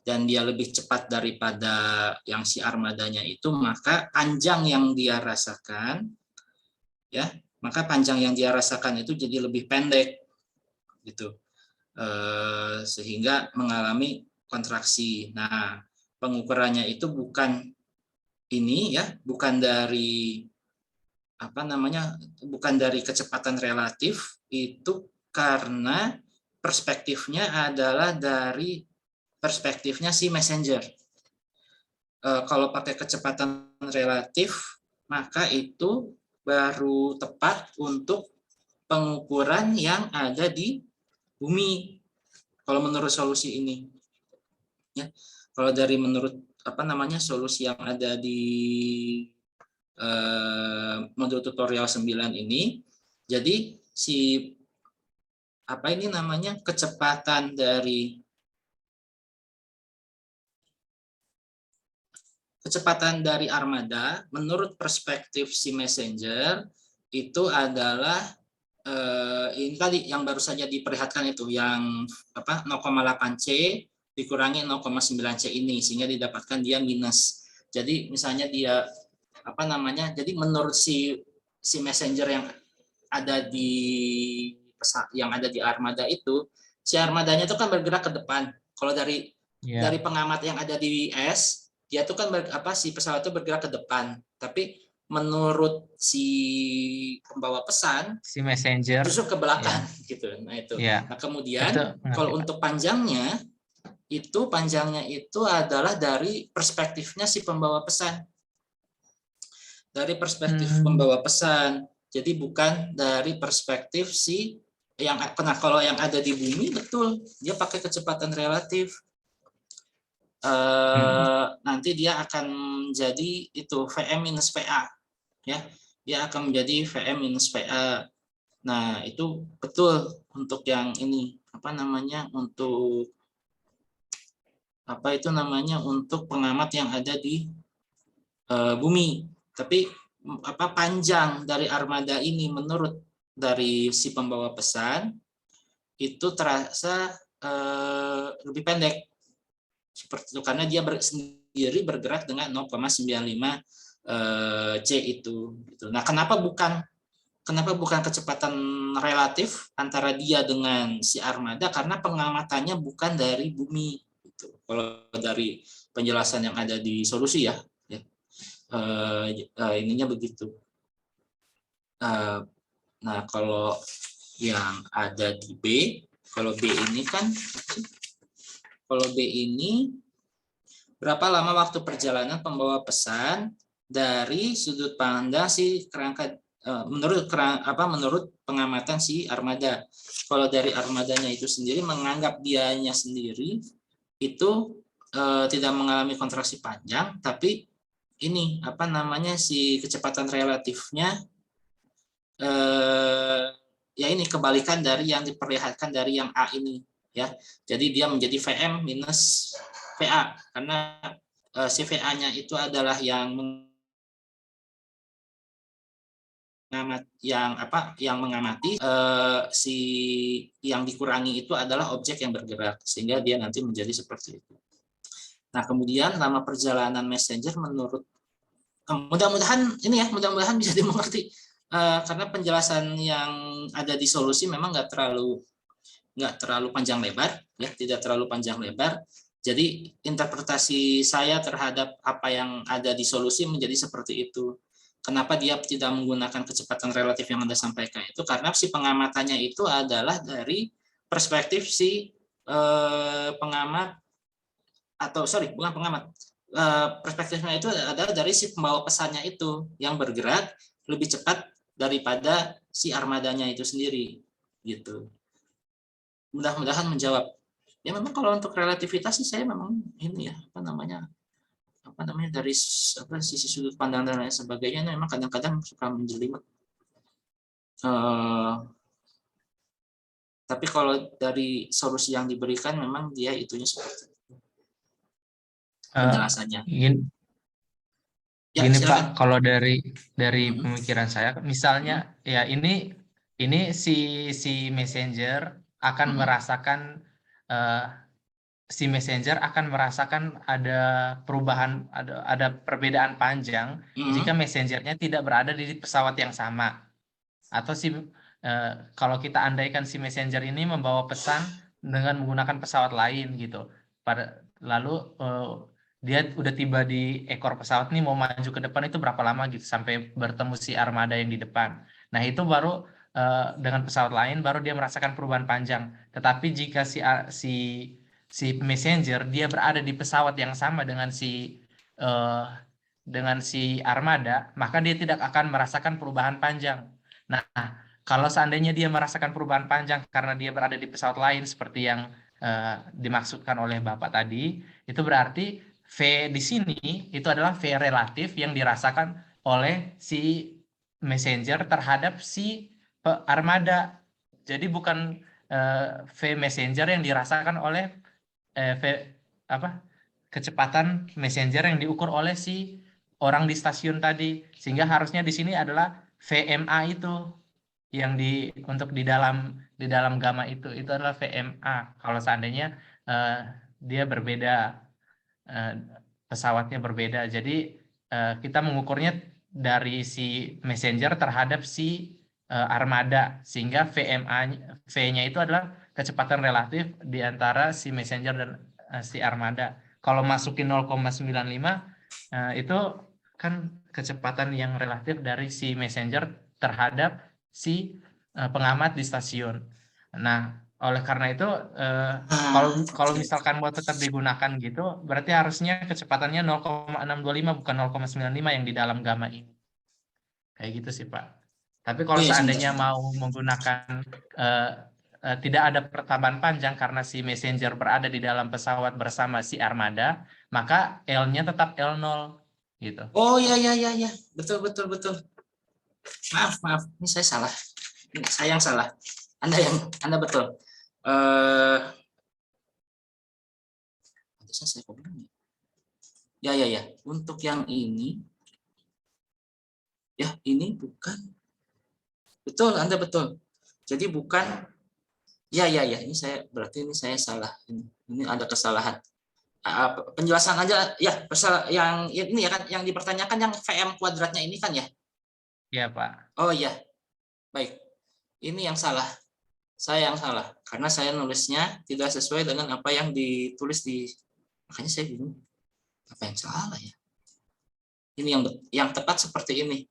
dan dia lebih cepat daripada yang si armadanya itu, maka panjang yang dia rasakan ya, itu jadi lebih pendek gitu, sehingga mengalami kontraksi. Nah, pengukurannya itu bukan ini ya, bukan dari apa namanya, bukan dari kecepatan relatif, itu karena perspektifnya adalah dari perspektifnya si messenger. Kalau pakai kecepatan relatif, maka itu baru tepat untuk pengukuran yang ada di bumi. Kalau menurut solusi ini, ya, kalau dari menurut apa namanya solusi yang ada di modul tutorial 9 ini, jadi si apa ini namanya, kecepatan dari armada menurut perspektif si messenger itu adalah ini tadi yang baru saja diperlihatkan itu, yang apa 0,8 C dikurangi 0,9 C ini, sehingga didapatkan dia minus. Jadi misalnya dia apa namanya, jadi menurut si messenger yang ada di armada itu, si armadanya itu kan bergerak ke depan. Kalau dari pengamat yang ada di S, dia tuh kan si pesawat itu bergerak ke depan, tapi menurut si pembawa pesan, si messenger justru ke belakang gitu. Nah itu. Nah kemudian kalau untuk panjangnya itu adalah dari perspektifnya si pembawa pesan. Dari perspektif pembawa pesan. Jadi bukan dari perspektif si yang kalau yang ada di bumi, betul dia pakai kecepatan relatif. Nanti dia akan menjadi itu Vm minus Va ya, dia akan menjadi Vm minus Va. Nah itu betul untuk yang ini apa namanya, untuk apa itu namanya, untuk pengamat yang ada di bumi. Tapi apa panjang dari armada ini menurut dari si pembawa pesan itu terasa lebih pendek seperti itu, karena dia sendiri bergerak dengan 0,95 C itu. Nah, kenapa bukan kecepatan relatif antara dia dengan si armada? Karena pengamatannya bukan dari bumi. Gitu. Kalau dari penjelasan yang ada di solusi ya, ininya begitu. Nah, kalau yang ada di B, kalau B ini kan, kalau B ini berapa lama waktu perjalanan pembawa pesan dari sudut pandang si kerangka menurut pengamatan si armada. Kalau dari armadanya itu sendiri menganggap dianya sendiri itu tidak mengalami kontraksi panjang, tapi ini apa namanya, si kecepatan relatifnya ya ini kebalikan dari yang diperlihatkan dari yang A ini ya. Jadi dia menjadi Vm minus Va karena si Va-nya itu adalah yang mengamati, si yang dikurangi itu adalah objek yang bergerak, sehingga dia nanti menjadi seperti itu. Nah, kemudian lama perjalanan messenger menurut mudah-mudahan ini ya, mudah-mudahan bisa dimengerti, karena penjelasan yang ada di solusi memang nggak terlalu panjang lebar ya, tidak terlalu panjang lebar. Jadi interpretasi saya terhadap apa yang ada di solusi menjadi seperti itu. kenapa dia tidak menggunakan kecepatan relatif yang Anda sampaikan itu karena si pengamatannya itu adalah dari perspektif si pengamat atau bukan pengamat, perspektifnya itu adalah dari si pembawa pesannya itu yang bergerak lebih cepat daripada si armadanya itu sendiri gitu. Mudah-mudahan menjawab. Ya memang kalau untuk relativitas sih saya memang ini ya apa namanya dari sisi sudut pandang dan lain sebagainya memang kadang-kadang suka menjelimet. Tapi kalau dari solusi yang diberikan memang dia itunya seperti itu. Penjelasannya. Gini Pak, kalau dari pemikiran saya, misalnya ya ini si messenger akan merasakan si messenger akan merasakan ada perubahan, ada perbedaan panjang jika messengernya tidak berada di pesawat yang sama, atau kalau kita andaikan si messenger ini membawa pesan dengan menggunakan pesawat lain gitu, lalu dia udah tiba di ekor pesawat nih, mau maju ke depan itu berapa lama gitu sampai bertemu si armada yang di depan. Nah itu baru dengan pesawat lain baru dia merasakan perubahan panjang. Tetapi jika si messenger dia berada di pesawat yang sama dengan si armada, maka dia tidak akan merasakan perubahan panjang. Nah, kalau seandainya dia merasakan perubahan panjang karena dia berada di pesawat lain seperti yang dimaksudkan oleh Bapak tadi, itu berarti V di sini itu adalah V relatif yang dirasakan oleh si messenger terhadap si armada. Jadi bukan V messenger yang dirasakan oleh kecepatan messenger yang diukur oleh si orang di stasiun tadi. Sehingga harusnya di sini adalah VMA itu yang untuk di dalam gamma itu adalah VMA. Kalau seandainya dia berbeda, pesawatnya berbeda, jadi kita mengukurnya dari si messenger terhadap si armada, sehingga V-nya itu adalah kecepatan relatif di antara si messenger dan si armada. Kalau masukin 0,95 itu kan kecepatan yang relatif dari si messenger terhadap si pengamat di stasiun. Nah, oleh karena itu kalau misalkan mau tetap digunakan gitu, berarti harusnya kecepatannya 0,625 bukan 0,95 yang di dalam gamma ini. Kayak gitu sih Pak. Tapi kalau seandainya mau menggunakan tidak ada pertambahan panjang karena si messenger berada di dalam pesawat bersama si armada, maka L-nya tetap L0 gitu. Oh ya, betul. Maaf, ini saya salah. Ini saya yang salah. Anda betul. Saya ya. Untuk yang ini, ya ini bukan. Betul, Anda betul. Jadi bukan. Ya. Ini saya salah. Ini ada kesalahan. Penjelasan aja ya. Yang ini ya kan, yang dipertanyakan yang VM kuadratnya ini kan ya. Iya Pak. Oh iya, baik. Ini yang salah. Saya yang salah karena saya nulisnya tidak sesuai dengan apa yang ditulis makanya saya bingung apa yang salah ya. Ini yang tepat seperti ini.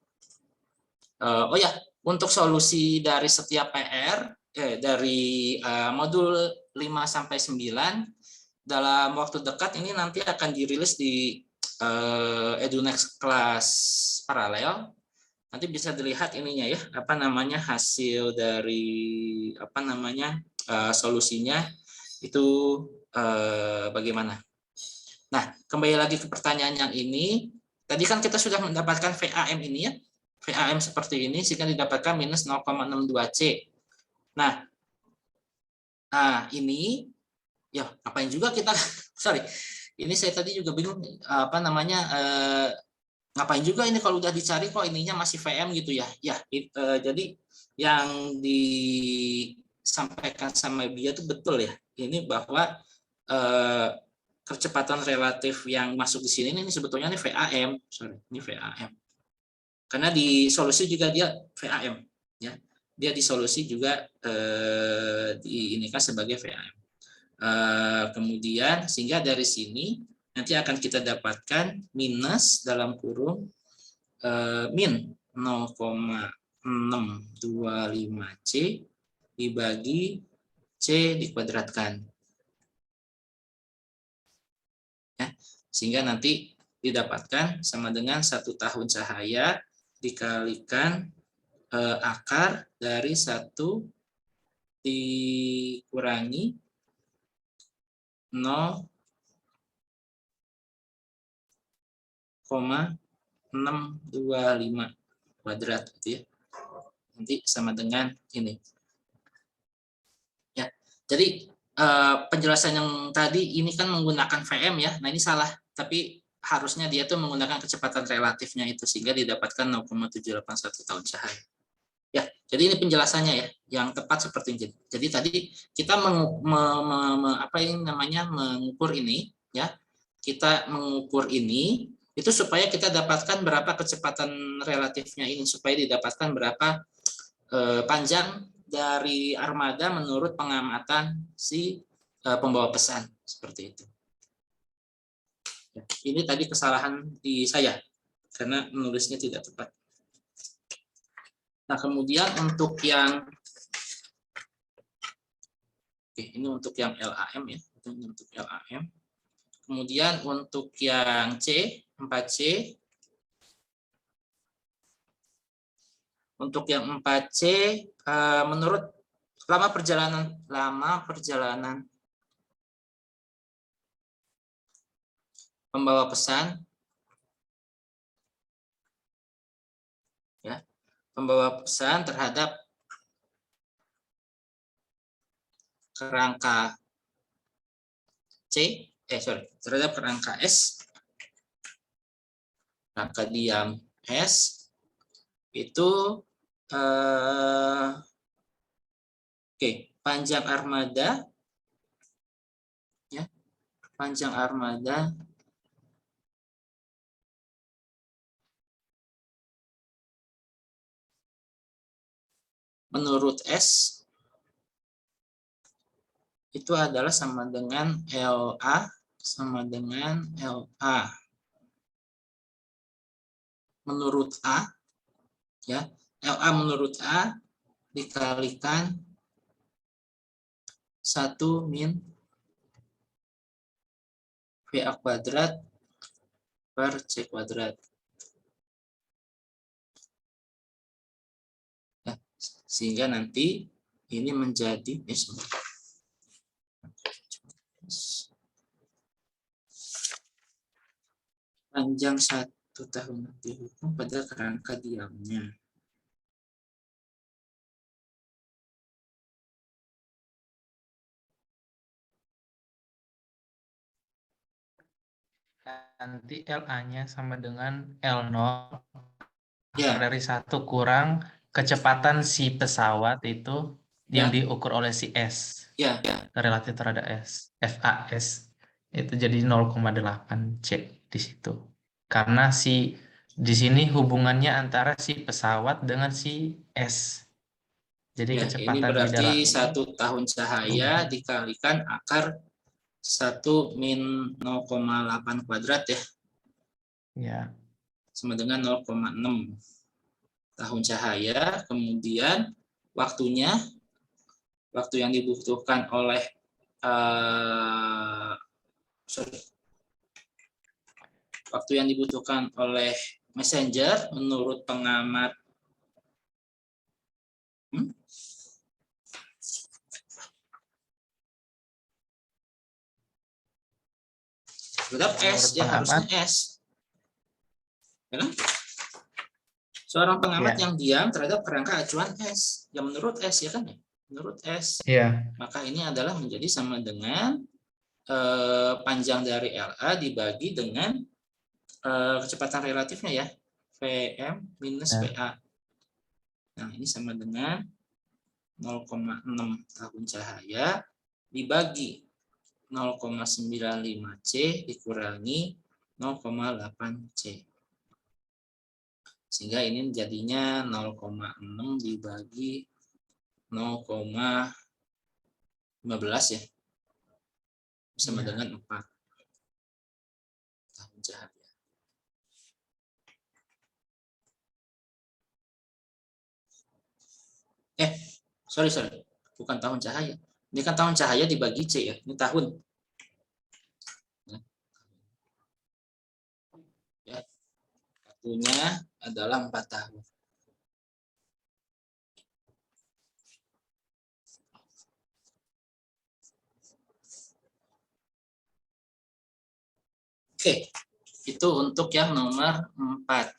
Oh ya, untuk solusi dari setiap PR dari modul 5 sampai 9 dalam waktu dekat ini nanti akan dirilis di EduNext kelas paralel. Nanti bisa dilihat ininya ya, hasil dari solusinya itu bagaimana. Nah, kembali lagi ke pertanyaan yang ini. Tadi kan kita sudah mendapatkan VAM ini ya. VAM seperti ini sehingga didapatkan minus 0,62C. Nah, ini ya apain juga kita ini saya tadi juga bingung ngapain juga ini kalau udah dicari kok ininya masih VM gitu ya. Ya, jadi yang disampaikan sama dia itu betul ya. Ini bahwa kecepatan relatif yang masuk di sini ini sebetulnya ini VAM. Ini VAM. Karena di solusi juga dia VAM ya. Dia di solusi juga diinikan sebagai VAM. Kemudian sehingga dari sini nanti akan kita dapatkan minus dalam kurung min 0,625C dibagi C dikuadratkan. Ya, sehingga nanti didapatkan sama dengan 1 tahun cahaya dikalikan akar dari 1 dikurangi 0,625 kuadrat gitu ya. Nanti sama dengan ini. Ya. Jadi penjelasan yang tadi ini kan menggunakan VM ya. Nah, ini salah, tapi harusnya dia tuh menggunakan kecepatan relatifnya itu sehingga didapatkan 0,781 tahun cahaya. Ya, jadi ini penjelasannya ya, yang tepat seperti ini. Jadi tadi kita mengukur ini ya. Kita mengukur ini itu supaya kita dapatkan berapa kecepatan relatifnya ini, supaya didapatkan berapa panjang dari armada menurut pengamatan si pembawa pesan seperti itu. Ya, ini tadi kesalahan di saya karena menulisnya tidak tepat. Nah, kemudian untuk yang ini untuk yang LAM ya, ini untuk LAM. Kemudian untuk yang C, 4C. Untuk yang 4C menurut lama perjalanan pembawa pesan ya, pembawa pesan terhadap kerangka terhadap kerangka S, kerangka diam S itu panjang armada ya, panjang armada menurut S itu adalah sama dengan LA sama dengan LA menurut A ya, LA menurut A dikalikan 1 min VA kuadrat per C kuadrat. Ya, sehingga nanti ini menjadi panjang 1 tahun dihukum pada kerangka diamnya. Nanti LA-nya sama dengan L0 Ya. dari 1 kurang kecepatan si pesawat itu yang diukur oleh si S. Ya. Relatif terhadap S, FAS. Itu jadi 0,8 C di situ. Karena di sini hubungannya antara si pesawat dengan si S. Jadi Ya, kecepatan ini berarti di dalam 1 tahun cahaya dikalikan akar 1 min 0,8 kuadrat ya. Ya. Sama dengan 0,6 tahun cahaya. Kemudian waktu yang dibutuhkan oleh waktu yang dibutuhkan oleh messenger menurut pengamat tetap S ya, harusnya S. Ya kan? Seorang pengamat yang diam terhadap kerangka acuan S, yang menurut S ya kan ya, menurut S. Maka ini adalah menjadi sama dengan panjang dari LA dibagi dengan kecepatan relatifnya ya, VM minus VA. Nah, ini sama dengan 0,6 tahun cahaya dibagi 0,95C dikurangi 0,8C. Sehingga ini jadinya 0,6 dibagi 0,15 ya. Sama dengan 4 tahun cahaya. Sorry, bukan tahun cahaya. Ini kan tahun cahaya dibagi C ya, ini tahun. Ya, waktunya adalah 4 tahun. Oke, itu untuk yang nomor 4.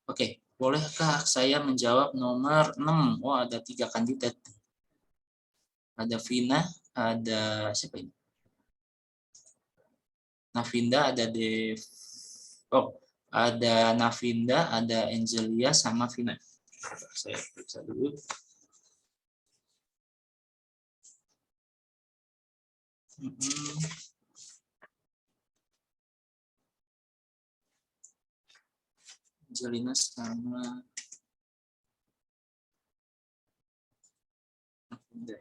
Oke, bolehkah saya menjawab nomor 6? Oh, ada 3 kandidat. Ada Vina, ada siapa ini? Navinda, ada ada Navinda, ada Angelia, sama Vina. Saya periksa dulu. Angelina sama Navinda.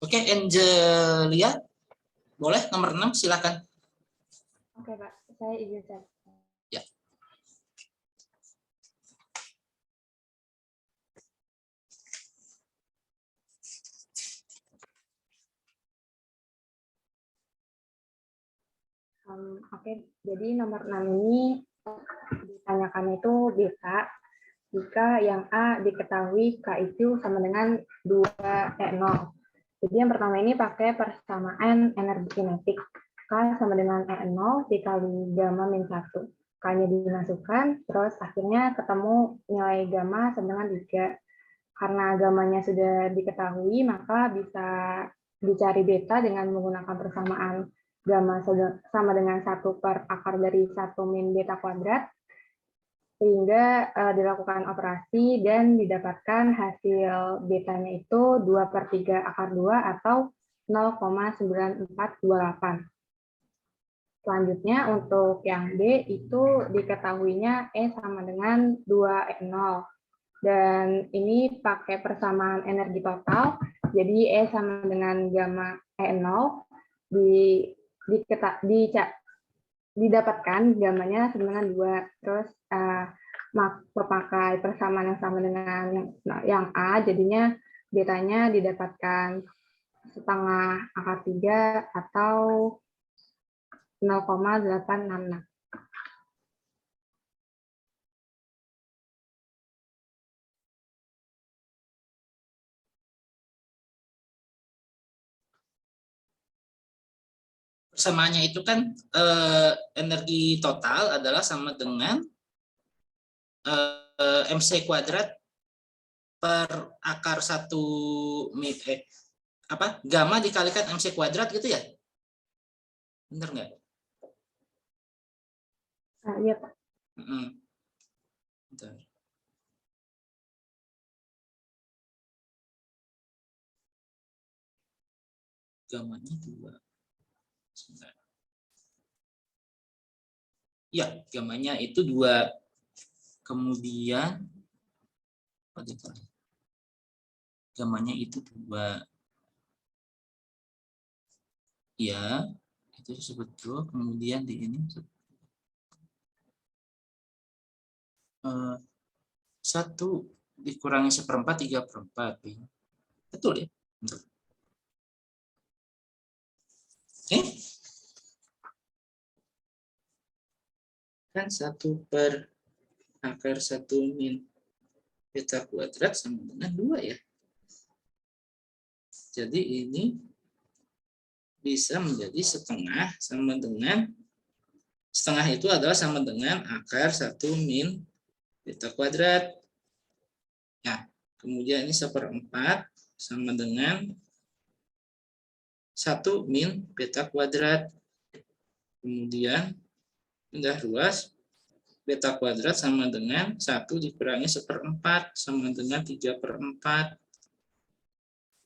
Oke, Angelia, boleh nomor 6, silakan. Oke, Pak. Saya izin chat. Ya. Oke, jadi nomor 6 ini ditanyakan itu beta jika yang A diketahui K itu sama dengan 2E0. Jadi yang pertama ini pakai persamaan energi kinetik. K sama dengan E0 dikali gamma min 1. K-nya dimasukkan, terus akhirnya ketemu nilai gamma sama dengan 3. Karena gamanya sudah diketahui, maka bisa dicari beta dengan menggunakan persamaan gamma sama dengan 1 per akar dari 1 min beta kuadrat, sehingga dilakukan operasi dan didapatkan hasil betanya itu 2 per 3 akar 2 atau 0,9428. Selanjutnya untuk yang B itu diketahuinya E sama dengan 2E0. Dan ini pakai persamaan energi total, jadi E sama dengan gamma E0, didapatkan gamanya sama dengan 2, terus memakai persamaan yang sama dengan yang A, jadinya betanya didapatkan setengah akar 3 atau 0,866. Persamaannya itu kan energi total adalah sama dengan MC kuadrat per akar 1 gamma dikalikan MC kuadrat gitu ya? Bener nggak? Iya, Pak. Bentar. Gammanya 2. Ya, gamanya itu 2. Kemudian gamanya itu 2. Ya, itu disebut 2. Kemudian di ini 1 dikurangi 1/4, 3/4. Betul ya? Bentar. Kan 1 per akar 1 min beta kuadrat sama dengan 2 ya. Jadi ini bisa menjadi setengah sama dengan, setengah itu adalah sama dengan akar 1 min beta kuadrat. Ya, kemudian ini 1/4 sama dengan 1 min beta kuadrat. Kemudian pindah ruas, beta kuadrat sama dengan 1 dikurangi 1/4 sama dengan 3/4.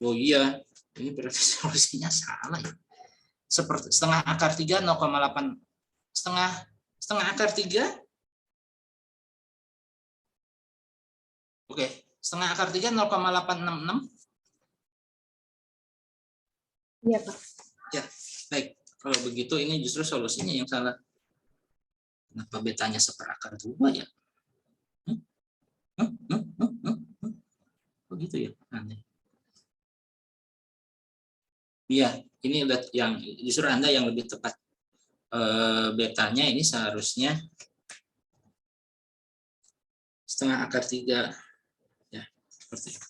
Oh iya, ini berarti solusinya salah ya. Seperti setengah akar 3 0,8, setengah akar 3. Oke, setengah akar 3 0,866. Iya, Pak. Ya, baik. Kalau begitu ini justru solusinya yang salah. Kenapa betanya seperakar 2 ya? Begitu ya? Aneh. Iya, ini udah yang justru Anda yang lebih tepat. Betanya ini seharusnya setengah akar 3. Ya, seperti itu.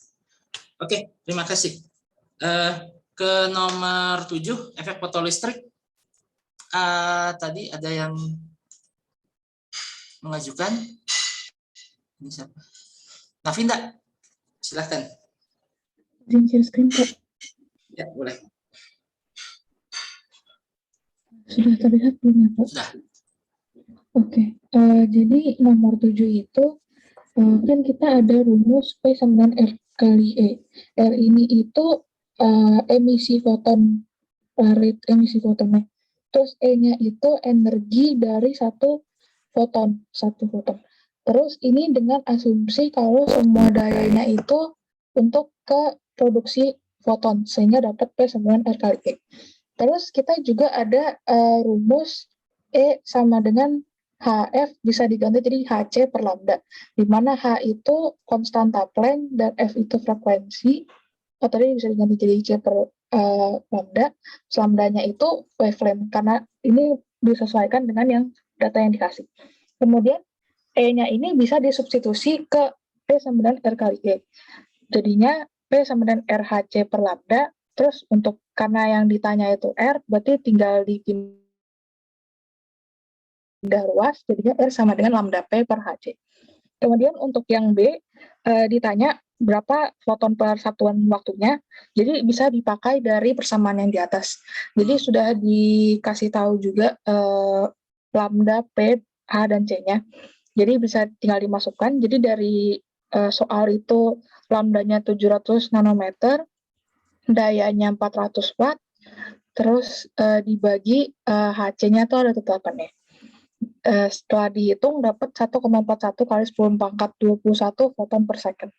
Oke, terima kasih. Ke nomor 7, efek fotolistrik. Tadi ada yang mengajukan. Ini siapa? Navinda, silahkan. Izin share screen, Pak. Ya, boleh. Sudah terlihat belum ya, Pak? Sudah. Oke. Jadi nomor 7 itu kan kita ada rumus P sama dengan R kali E. R ini itu emisi foton, rate emisi fotonnya. Terus E-nya itu energi dari satu foton. Terus ini dengan asumsi kalau semua dayanya itu untuk ke produksi foton, sehingga dapat P sama dengan R kali E. Terus kita juga ada rumus E sama dengan HF bisa diganti jadi HC per lambda, di mana H itu konstanta Planck dan F itu frekuensi, atau tadi bisa diganti jadi C per lambda, lambdanya itu wavelength, karena ini disesuaikan dengan yang data yang dikasih. Kemudian E-nya ini bisa disubstitusi ke P sama dengan R kali E. Jadinya P sama dengan RHC per lambda, terus untuk karena yang ditanya itu R, berarti tinggal dipindah ruas, jadinya R sama dengan lambda P per HC. Kemudian untuk yang B, ditanya berapa foton per satuan waktunya, jadi bisa dipakai dari persamaan yang di atas. Jadi sudah dikasih tahu juga lambda, P, H, dan C-nya. Jadi bisa tinggal dimasukkan, jadi dari soal itu lambdanya 700 nanometer, dayanya 400 watt, terus dibagi HC-nya tuh ada tetapannya. Setelah dihitung dapat 1,41 kali 10 pangkat 21 foton per second.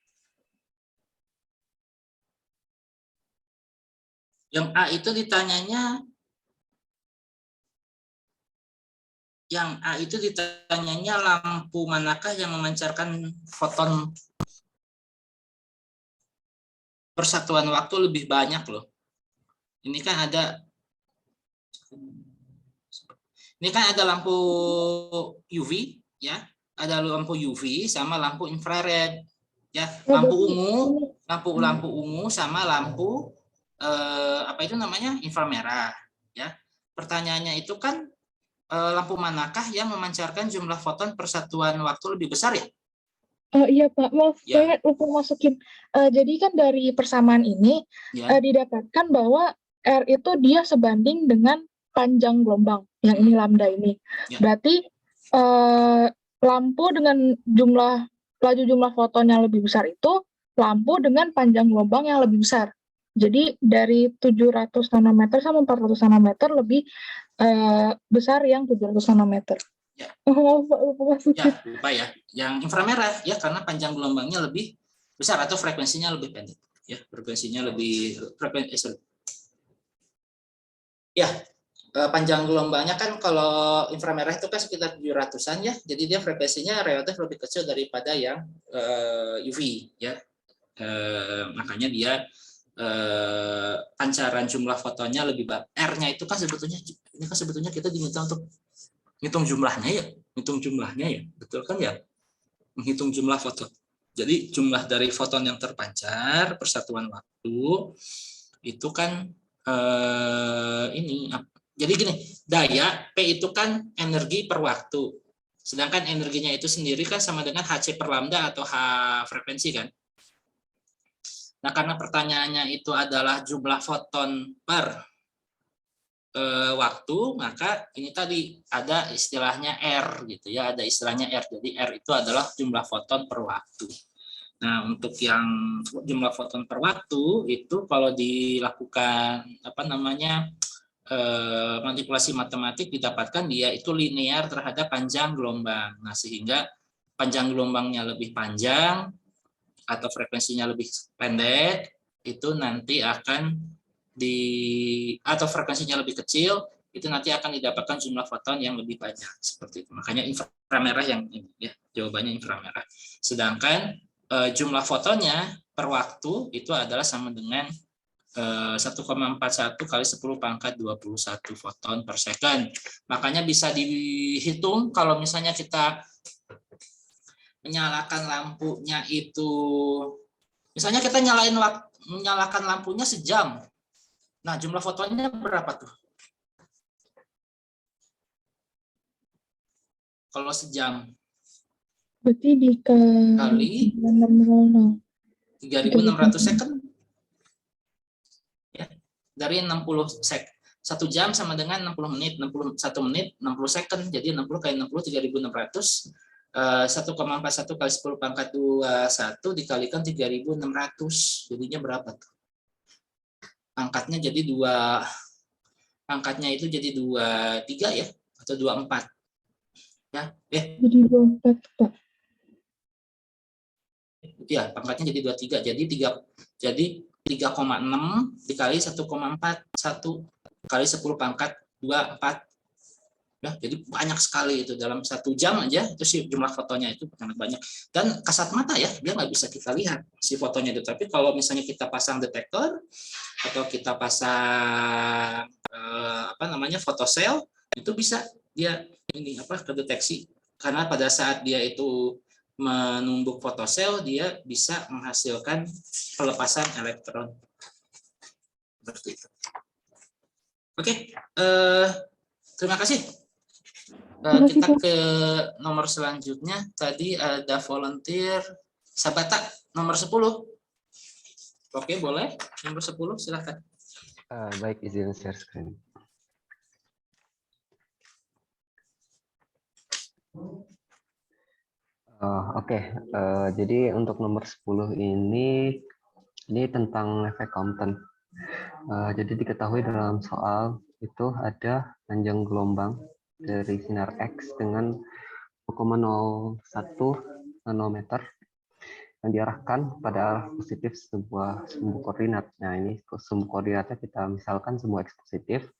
Yang A itu ditanyanya lampu manakah yang memancarkan foton persatuan waktu lebih banyak loh. Ini kan ada lampu UV ya, ada lampu UV sama lampu infrared ya, lampu ungu sama lampu inframerah ya. Pertanyaannya itu kan lampu manakah yang memancarkan jumlah foton persatuan waktu lebih besar ya? Iya Pak, maaf saya lupa masukin. Jadi kan dari persamaan ini didapatkan bahwa R itu dia sebanding dengan panjang gelombang, yang ini lambda ini. Berarti lampu dengan laju jumlah foton yang lebih besar itu lampu dengan panjang gelombang yang lebih besar. Jadi dari 700 nanometer sama 400 nanometer lebih besar yang 700 nanometer. Lupa ya. Yang inframerah ya, karena panjang gelombangnya lebih besar atau frekuensinya lebih pendek. Ya, frekuensinya lebih panjang gelombangnya kan kalau inframerah itu kan sekitar 700-an ya. Jadi dia frekuensinya relatif lebih kecil daripada yang UV ya. Makanya dia pancaran jumlah fotonnya lebih banyak. R-nya itu kan sebetulnya kita diminta untuk hitung jumlahnya ya, betul kan ya, menghitung jumlah foton. Jadi jumlah dari foton yang terpancar persatuan waktu itu kan jadi gini, daya P itu kan energi per waktu, sedangkan energinya itu sendiri kan sama dengan HC per lambda atau H frekuensi kan. Nah, karena pertanyaannya itu adalah jumlah foton per waktu, maka ini tadi ada istilahnya R gitu ya, ada istilahnya R. Jadi R itu adalah jumlah foton per waktu. Nah, untuk yang jumlah foton per waktu itu kalau dilakukan manipulasi matematik didapatkan dia itu linear terhadap panjang gelombang. Nah, sehingga panjang gelombangnya lebih panjang atau frekuensinya lebih pendek itu nanti akan atau frekuensinya lebih kecil, itu nanti akan didapatkan jumlah foton yang lebih banyak seperti itu. Makanya inframerah yang ini ya, jawabannya inframerah. Sedangkan jumlah fotonnya per waktu itu adalah sama dengan 1,41 kali 10 pangkat 21 foton per second. Makanya bisa dihitung kalau misalnya kita menyalakan lampunya itu, misalnya kita menyalakan lampunya sejam. Nah, jumlah fotonnya berapa tuh? Kalau sejam. Berarti dikali 3600. 3.600 second. Ya, dari 60 sek. 1 jam sama dengan 60 menit, 61 menit, 60 second. Jadi 60 kali 60, 3.600. 1,41 kali 10 pangkat 21 dikalikan 3.600. Jadinya berapa tuh? Angkatnya jadi 2. Angkatnya itu jadi 23 ya, atau 24. Ya, Jadi 24, Pak. Ya, pangkatnya jadi 23. Jadi 3,6 dikali 1,4, 1 kali 10 pangkat 24. Ya, jadi banyak sekali itu dalam 1 jam aja itu sih jumlah fotonya itu sangat banyak. Dan kasat mata ya, dia nggak bisa kita lihat si fotonya itu. Tapi kalau misalnya kita pasang detektor atau kita pasang fotosel, itu bisa dia kedeteksi, karena pada saat dia itu menumbuk fotosel dia bisa menghasilkan pelepasan elektron seperti itu. Oke, terima kasih. Kita ke nomor selanjutnya. Tadi ada volunteer Sabata nomor 10. Oke, boleh. Nomor 10 silakan. Baik, izin share screen. Jadi untuk nomor 10 ini tentang efek Compton. Jadi diketahui dalam soal itu ada panjang gelombang dari sinar X dengan 0,01 nanometer yang diarahkan pada arah positif sebuah sumbu koordinat. Nah, ini sumbu koordinatnya kita misalkan semua X positif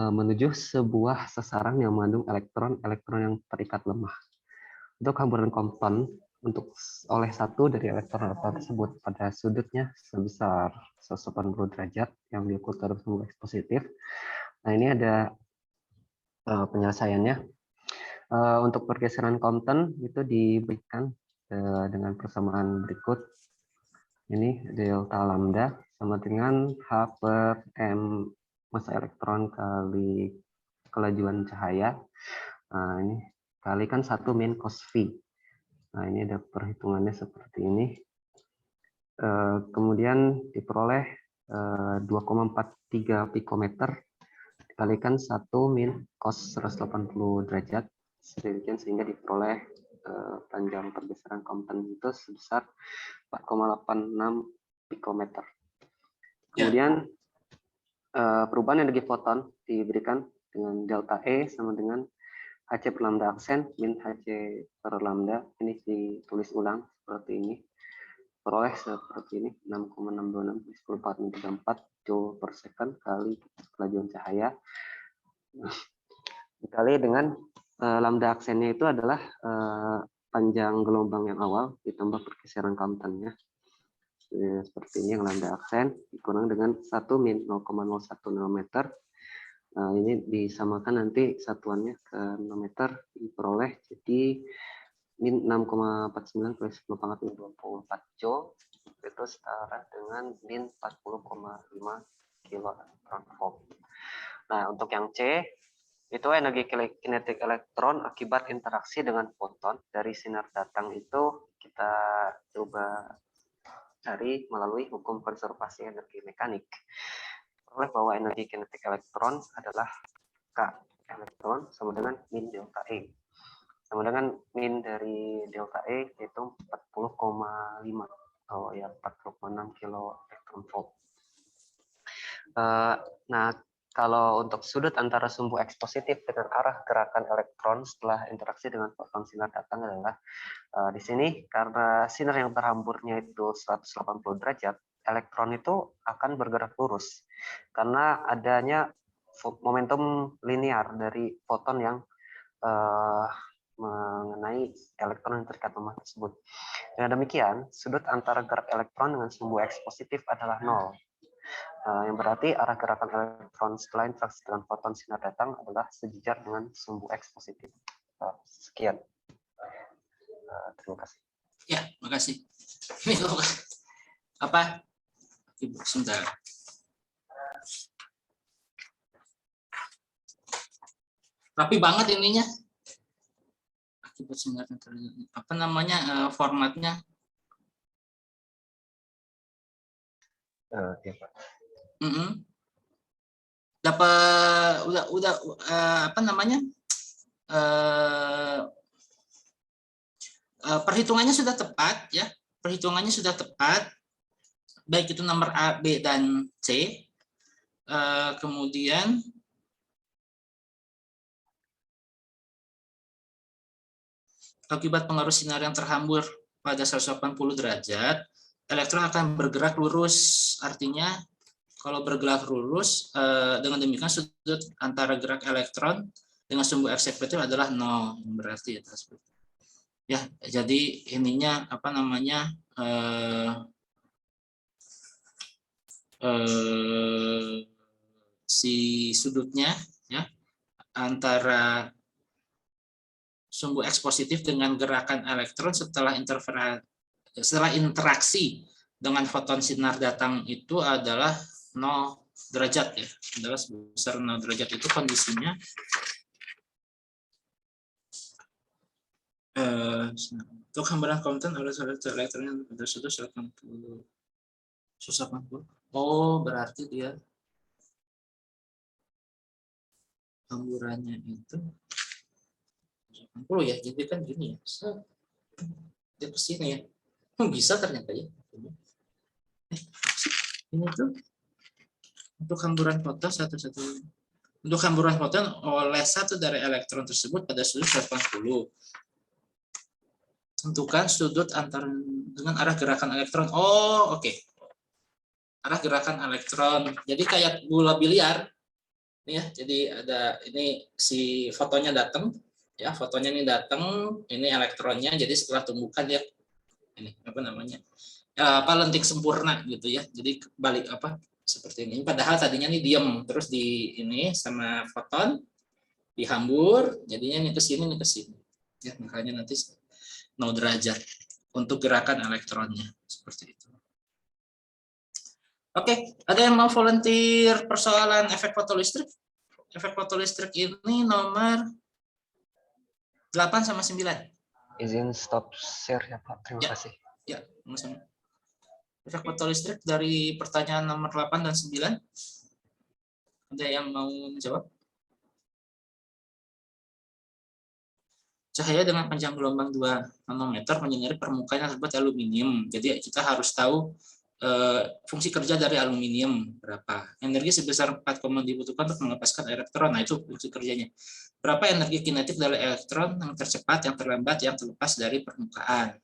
menuju sebuah sasaran yang mengandung elektron yang terikat lemah. Untuk hamburan Compton oleh satu dari elektron tersebut pada sudutnya sebesar 180 derajat yang diukur dalam sumbu X positif. Nah, ini ada penyelesaiannya. Untuk pergeseran Compton itu diberikan dengan persamaan berikut. Ini delta lambda sama dengan H per M massa elektron kali kelajuan cahaya. Nah, ini kalikan 1 min cos V. Nah, ini ada perhitungannya seperti ini. Kemudian diperoleh 2,43 pikometer dikalikan 1 min cos 180 derajat. Sedemikian sehingga diperoleh panjang pergeseran Compton itu sebesar 4,86 pikometer. Kemudian perubahan energi foton diberikan dengan delta E sama dengan Hc per lambda aksen min Hc per lambda. Ini ditulis ulang seperti ini. Peroleh seperti ini 6,626 10 joule per second kali kelajuan cahaya. Dikali dengan lambda aksennya itu adalah panjang gelombang yang awal ditambah pergeseran Comptonnya. Seperti ini yang lambda aksen dikurang dengan 1 min 0,01 nanometer. Nah, ini disamakan nanti satuannya ke nanometer diperoleh jadi min 6,49 kali 10 pangkat 24 joule itu setara dengan min 40,5 kiloelectron volt. Nah, untuk yang C itu energi kinetik elektron akibat interaksi dengan foton dari sinar datang itu kita coba cari melalui hukum konservasi energi mekanik. Oleh bahwa energi kinetik elektron adalah K elektron sama dengan min delta E. Sama dengan min dari delta E yaitu 40,5 atau ya 40,6 kilo elektron volt. Nah, kalau untuk sudut antara sumbu X positif dengan arah gerakan elektron setelah interaksi dengan foton sinar datang adalah di sini karena sinar yang terhamburnya itu 180 derajat, elektron itu akan bergerak lurus karena adanya momentum linear dari foton yang mengenai elektron yang terikat lemah tersebut. Dengan demikian, sudut antara gerak elektron dengan sumbu X positif adalah 0. Yang berarti arah gerakan elektron setelah interaksi dengan foton sinar datang adalah sejajar dengan sumbu X positif. Sekian. Terima kasih. Ya, makasih. Apa? Ibu, sebentar. Rapi banget ininya. Akibat sinar apa namanya formatnya? Ya, Pak. Dapat udah apa namanya? Perhitungannya sudah tepat ya. Perhitungannya sudah tepat. Baik itu nomor A, B dan C. Kemudian akibat pengaruh sinar yang terhambur pada 180 derajat, elektron akan bergerak lurus. Artinya kalau bergerak lurus, dengan demikian sudut antara gerak elektron dengan sumbu X efektif adalah 0. Berarti ya, jadi ininya apa namanya si sudutnya ya antara sumbu X positif dengan gerakan elektron setelah interaksi dengan foton sinar datang itu adalah 0 derajat ya, adalah sebesar 0 derajat. Itu kondisinya untuk hambaran konten oleh elektron pada sudut 180. Oh, berarti dia hamburannya itu 80 ya, jadi kan gini ya, dia ke sini ya, bisa ternyata ya. Ini tuh untuk hamburan foton untuk hamburan foton oleh satu dari elektron tersebut pada sudut 180. Tentukan sudut antara dengan arah gerakan elektron. Oh, oke. Arah gerakan elektron. Jadi kayak bola biliar. Nih ya, jadi ada ini si fotonya datang. Ya, fotonya ini datang, ini elektronnya. Jadi setelah tumbukan ya ini apa namanya? Lentik sempurna gitu ya. Jadi balik apa? Seperti ini. Padahal tadinya nih diem, terus di ini sama foton dihambur, jadinya ini ke sini, ini ke sini. Ya, makanya nanti 0 derajat untuk gerakan elektronnya seperti itu. Oke, ada yang mau volunteer persoalan efek fotolistrik? Efek fotolistrik ini nomor 8 sama 9. Izin stop share ya Pak, terima kasih. Ya, sama. Efek fotolistrik dari pertanyaan nomor 8 dan 9. Ada yang mau menjawab? Cahaya dengan panjang gelombang 2 nanometer menyinari permukaan yang terbuat aluminium. Jadi kita harus tahu fungsi kerja dari aluminium berapa. Energi sebesar 4, dibutuhkan untuk melepaskan elektron. Nah, itu fungsi kerjanya. Berapa energi kinetik dari elektron yang tercepat, yang terlambat, yang terlepas dari permukaan.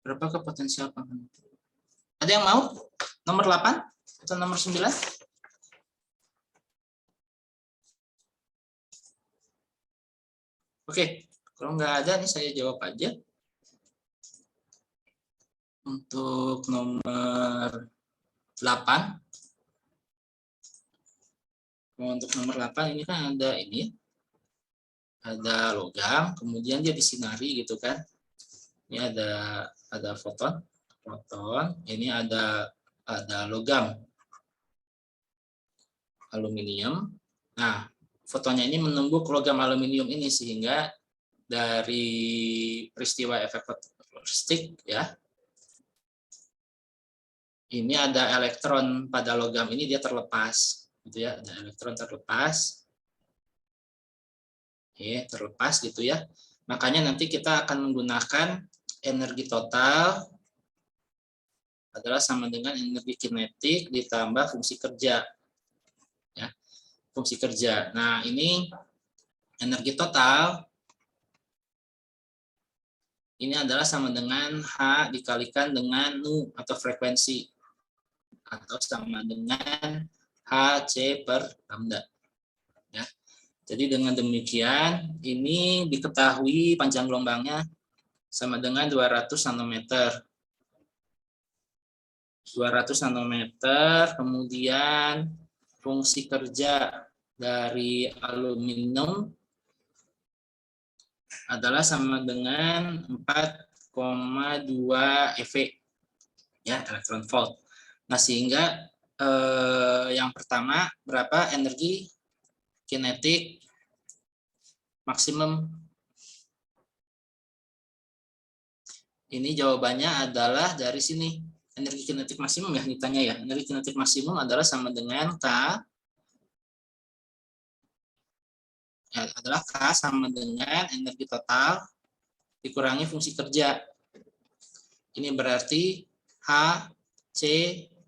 Berapakah potensial penghantam? Ada yang mau? Nomor 8 atau nomor 9? Oke, kalau nggak ada nih saya jawab aja. Untuk nomor 8. Untuk nomor 8 ini kan ada ini. Ada logam, kemudian dia disinari gitu kan. Ini ada foton, ini ada logam aluminium. Nah, fotonnya ini menumbuk logam aluminium ini sehingga dari peristiwa efek fotolistrik ya ini ada elektron pada logam ini dia terlepas, gitu ya, ada elektron terlepas, terlepas gitu ya. Makanya nanti kita akan menggunakan energi total adalah sama dengan energi kinetik ditambah fungsi kerja, ya, fungsi kerja. Nah ini energi total ini adalah sama dengan H dikalikan dengan nu atau frekuensi, atau sama dengan HC per lambda. Ya. Jadi dengan demikian, ini diketahui panjang gelombangnya sama dengan 200 nanometer. 200 nanometer, kemudian fungsi kerja dari aluminium adalah sama dengan 4,2 eV, ya, elektron volt. Nah, sehingga yang pertama berapa energi kinetik maksimum? Ini jawabannya adalah dari sini. Energi kinetik maksimum ya ditanya ya. Energi kinetik maksimum adalah sama dengan K, ya, adalah K sama dengan energi total dikurangi fungsi kerja. Ini berarti H C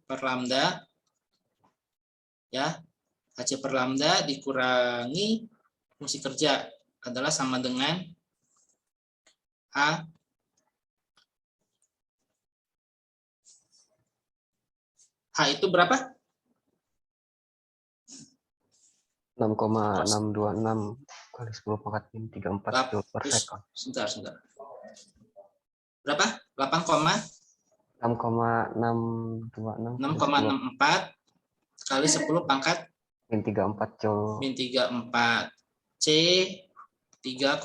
per lambda, ya, HC per lambda dikurangi fungsi kerja adalah sama dengan H itu berapa? 6,626 kali 10 pangkat min 34 joule per second. Sebentar. Berapa? 6,664 kali 10 pangkat min 34 joule. Min 34. C 3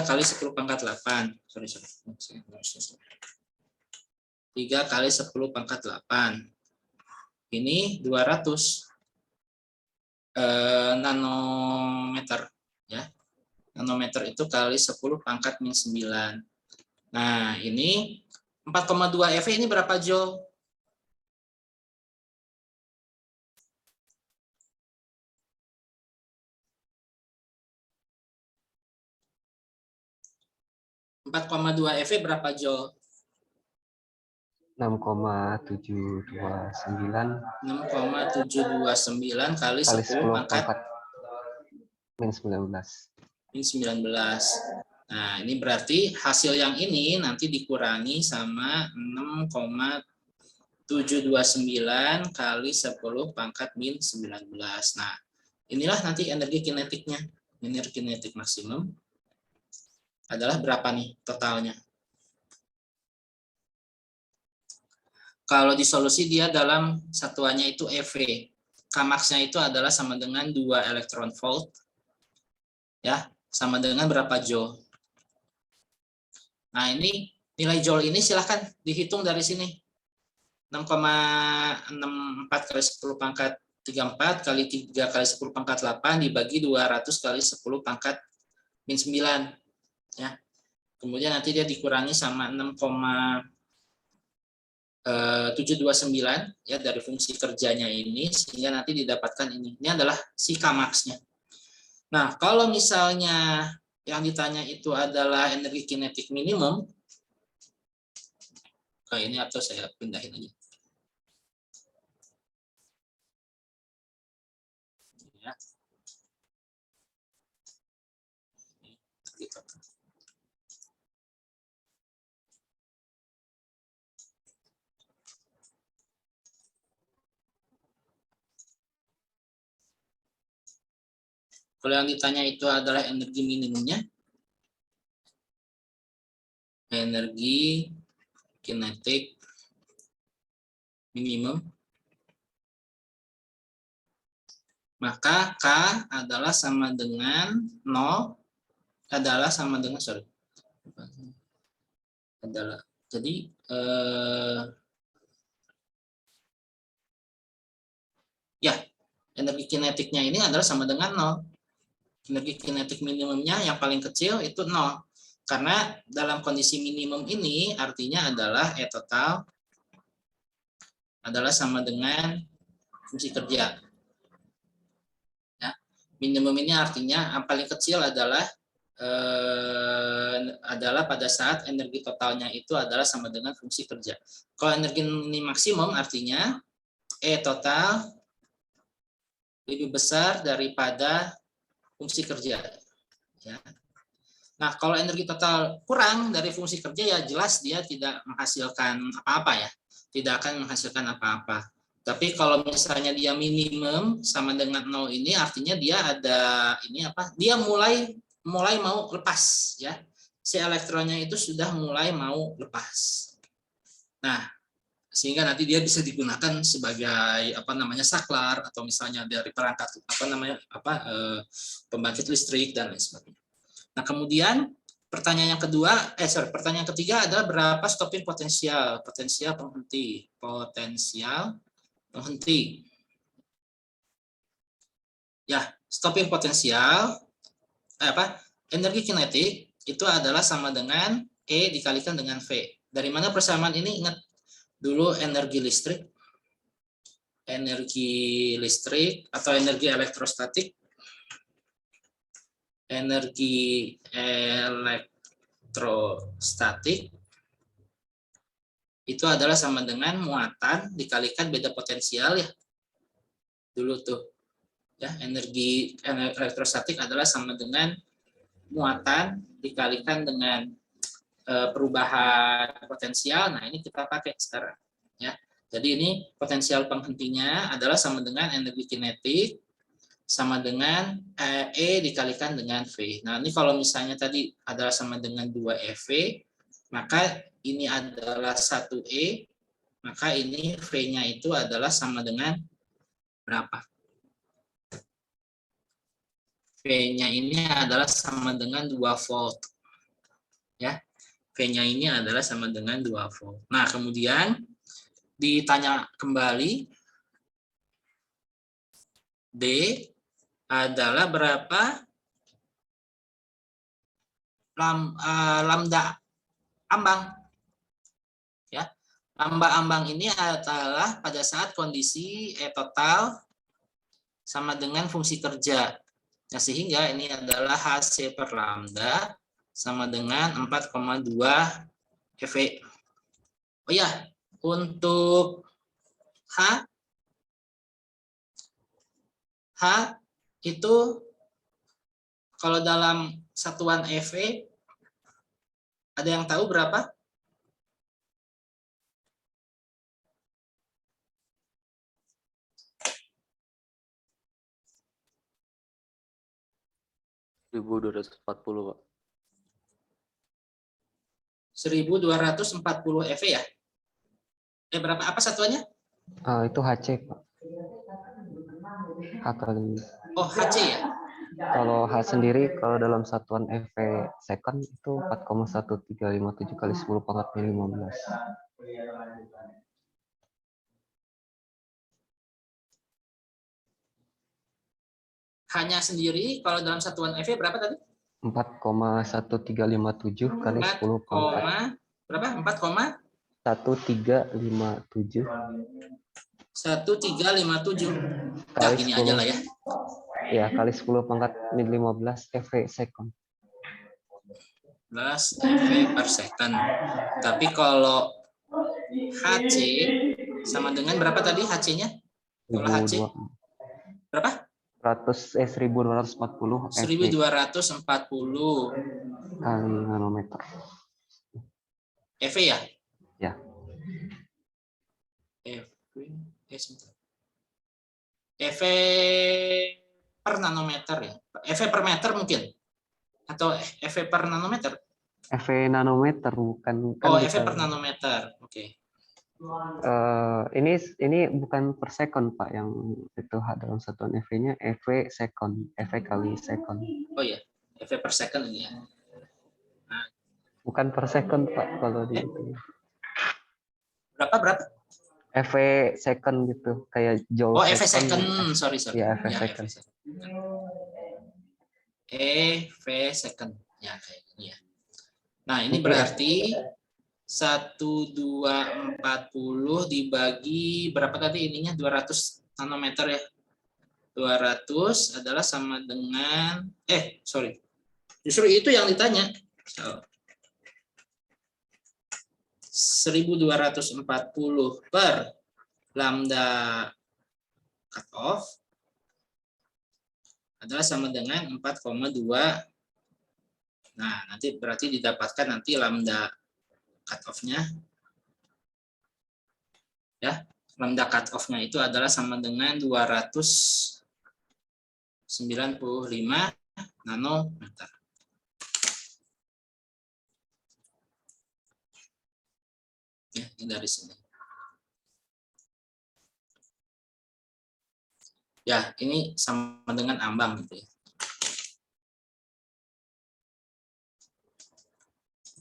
kali 10 pangkat 8. Sorry. 3 kali 10 pangkat 8. Ini 200 nanometer, ya. Nanometer itu kali 10 pangkat min 9. Nah, ini 4,2 eV ini berapa joule? (4,2 eV berapa joule? 6,729 kali 10 pangkat min 19. Min 19. Nah, ini berarti hasil yang ini nanti dikurangi sama 6,729 kali 10 pangkat min 19. Nah, inilah nanti energi kinetiknya. Energi kinetik maksimum adalah berapa nih totalnya? Kalau di solusi dia dalam satuannya itu EV. Kmax-nya itu adalah sama dengan 2 elektron volt. Ya, sama dengan berapa joule? Nah, ini nilai joule ini silahkan dihitung dari sini. 6,64 kali 10 pangkat 34 kali 3 kali 10 pangkat 8 dibagi 200 kali 10 pangkat min 9. Ya. Kemudian nanti dia dikurangi sama 6,729 ya dari fungsi kerjanya ini, sehingga nanti didapatkan ini. Ini adalah si Kmax-nya. Nah, kalau misalnya yang ditanya itu adalah energi kinetik minimum, kayak ini atau saya pindahin aja. Ya. Kalau yang ditanya itu adalah energi minimumnya, energi kinetik minimum, maka K adalah sama dengan 0, jadi ya, energi kinetiknya ini adalah sama dengan 0. Energi kinetik minimumnya yang paling kecil itu 0. Karena dalam kondisi minimum ini artinya adalah E total adalah sama dengan fungsi kerja. Ya. Minimum ini artinya yang paling kecil adalah pada saat energi totalnya itu adalah sama dengan fungsi kerja. Kalau energi ini maksimum artinya E total lebih besar daripada fungsi kerja. Ya. Nah, kalau energi total kurang dari fungsi kerja ya jelas dia tidak menghasilkan apa-apa ya. Tidak akan menghasilkan apa-apa. Tapi kalau misalnya dia minimum sama dengan 0 ini artinya dia ada ini apa? Dia mulai mau lepas ya. Si elektronnya itu sudah mulai mau lepas. Nah, sehingga nanti dia bisa digunakan sebagai saklar atau misalnya dari perangkat pembangkit listrik dan lain sebagainya. Nah, kemudian pertanyaan ketiga adalah berapa stopping potensial penghenti. Ya, stopping potensial energi kinetik itu adalah sama dengan E dikalikan dengan V. Dari mana persamaan ini? Ingat dulu energi listrik atau energi elektrostatik. Energi elektrostatik itu adalah sama dengan muatan dikalikan beda potensial ya. Dulu tuh. Ya, energi elektrostatik adalah sama dengan muatan dikalikan dengan perubahan potensial. Nah, ini kita pakai sekarang ya. Jadi ini potensial penghentinya adalah sama dengan energi kinetik sama dengan E dikalikan dengan V. Nah, ini kalau misalnya tadi adalah sama dengan 2EV, maka ini adalah 1E, maka ini V-nya itu adalah sama dengan berapa? V-nya ini adalah sama dengan 2 volt. Ya. V-nya ini adalah sama dengan 2 volt. Nah, kemudian ditanya kembali D adalah berapa lambda ambang. Ya. Lambda ambang ini adalah pada saat kondisi E total sama dengan fungsi kerja. Nah, sehingga ini adalah HC per lambda sama dengan 4,2 EV. Oh ya, untuk H itu kalau dalam satuan EV ada yang tahu berapa? Pak. 1240 EV ya? Berapa apa satuannya? Itu HC, Pak. H kali. Oh, HC ya? Kalau H sendiri, kalau dalam satuan EV second itu 4,1357 kali 10 pangkat 15. Hanya sendiri, kalau dalam satuan EV berapa tadi? 4,1357 kali 10 pangkat. Berapa? 1357. 1357. Kali Ini 10. aja lah ya. Ya, kali 10 pangkat min 15 EV second. 15 EV per second. Tapi kalau HC sama dengan berapa tadi HC-nya? Kalau HC berapa? 1240 1240 kali nanometer. EV ya? Ya. EV per nanometer ya? EV per meter mungkin? Atau EV per nanometer? EV nanometer bukan kan. Oh, EV per nanometer. Oke. Ini bukan per second, Pak, yang itu dalam satuan EV-nya EV second, EV kali second. Oh ya, EV per second ini ya. Nah. Bukan per second, Pak, kalau di itu. Berapa? EV second gitu, kayak joule. Oh, EV second. Sorry. Ya, EV second. EV second. Ya, kayak gini ya. Nah, ini berarti 1240 dibagi berapa tadi ininya 200 nanometer ya. 200 adalah sama dengan justru itu yang ditanya. 1240 per lambda cutoff adalah sama dengan 4,2. Nah, nanti berarti didapatkan nanti lambda cutoff-nya. Ya, lambda cutoff-nya itu adalah sama dengan 295 nanometer. Ya, ini dari sini. Ya, ini sama dengan ambang gitu ya.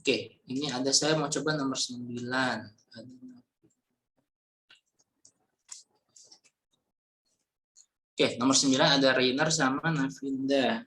Oke, ini ada saya mau coba nomor 9. Oke, nomor 9 ada Rainer sama Navinda.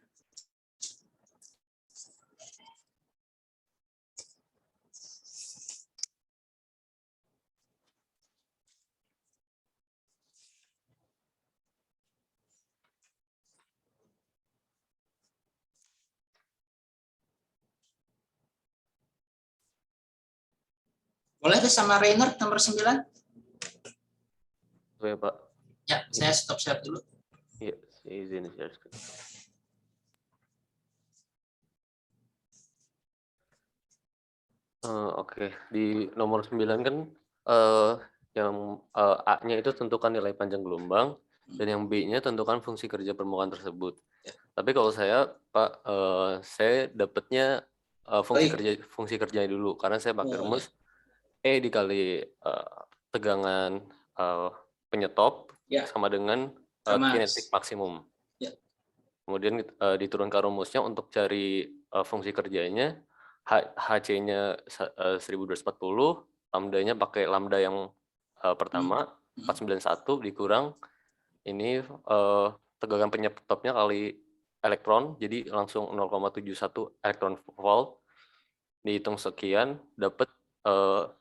Boleh deh sama Rainer nomor 9? Oke, Pak. Ya, saya stop share dulu. Iya, saya izin share screen. Oke, di nomor 9 kan yang A-nya itu tentukan nilai panjang gelombang dan yang B-nya tentukan fungsi kerja permukaan tersebut. Ya. Tapi kalau saya, Pak, saya dapatnya fungsi kerjanya dulu karena saya pakai rumus E dikali tegangan penyetop Ya. sama dengan kinetik maksimum. Ya. Kemudian diturunkan rumusnya untuk cari fungsi kerjanya, HC-nya 1240, lambda-nya pakai lambda yang pertama 491 dikurang ini tegangan penyetopnya kali elektron, jadi langsung 0,71 elektron volt. Dihitung sekian dapat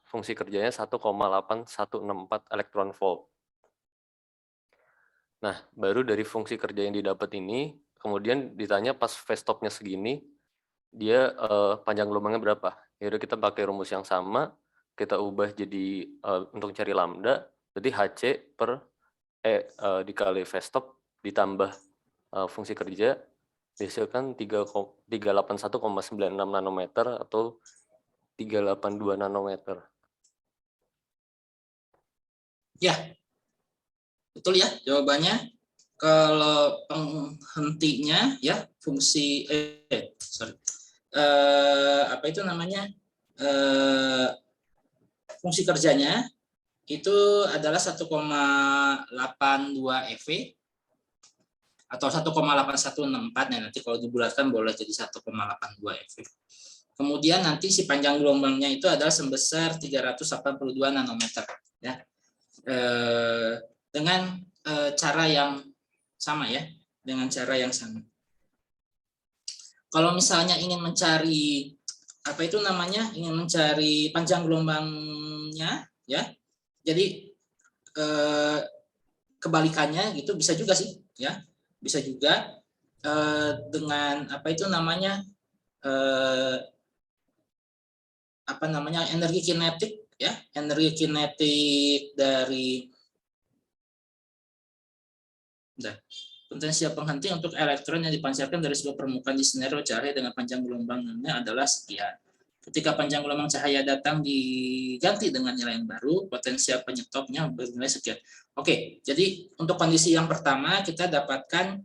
fungsi kerjanya 1,8164 elektron volt. Nah, baru dari fungsi kerja yang didapat ini, kemudian ditanya pas phase stop-nya segini, dia panjang gelombangnya berapa? Yaudah kita pakai rumus yang sama, kita ubah jadi untuk cari lambda, jadi HC per dikali phase stop ditambah fungsi kerja, dihasilkan 381,96 nanometer atau 382 nanometer. Ya, betul ya jawabannya. Kalau penghentinya ya fungsi apa itu namanya fungsi kerjanya itu adalah 1,82 eV atau 1,8164 ya, nanti kalau dibulatkan boleh jadi 1,82 eV. Kemudian nanti si panjang gelombangnya itu adalah sebesar 382 nanometer ya. Dengan cara yang sama ya, dengan cara yang sama. Kalau misalnya ingin mencari apa itu namanya, ingin mencari panjang gelombangnya ya, jadi kebalikannya gitu bisa juga sih ya, bisa juga dengan apa itu namanya energi kinetik ya, energi kinetik dari potensial penghenti untuk elektron yang dipancarkan dari sebuah permukaan di scenario cahaya dengan panjang gelombangnya adalah sekian. Ketika panjang gelombang cahaya datang diganti dengan nilai yang baru, potensial penyetopnya bernilai sekian. Oke, jadi untuk kondisi yang pertama kita dapatkan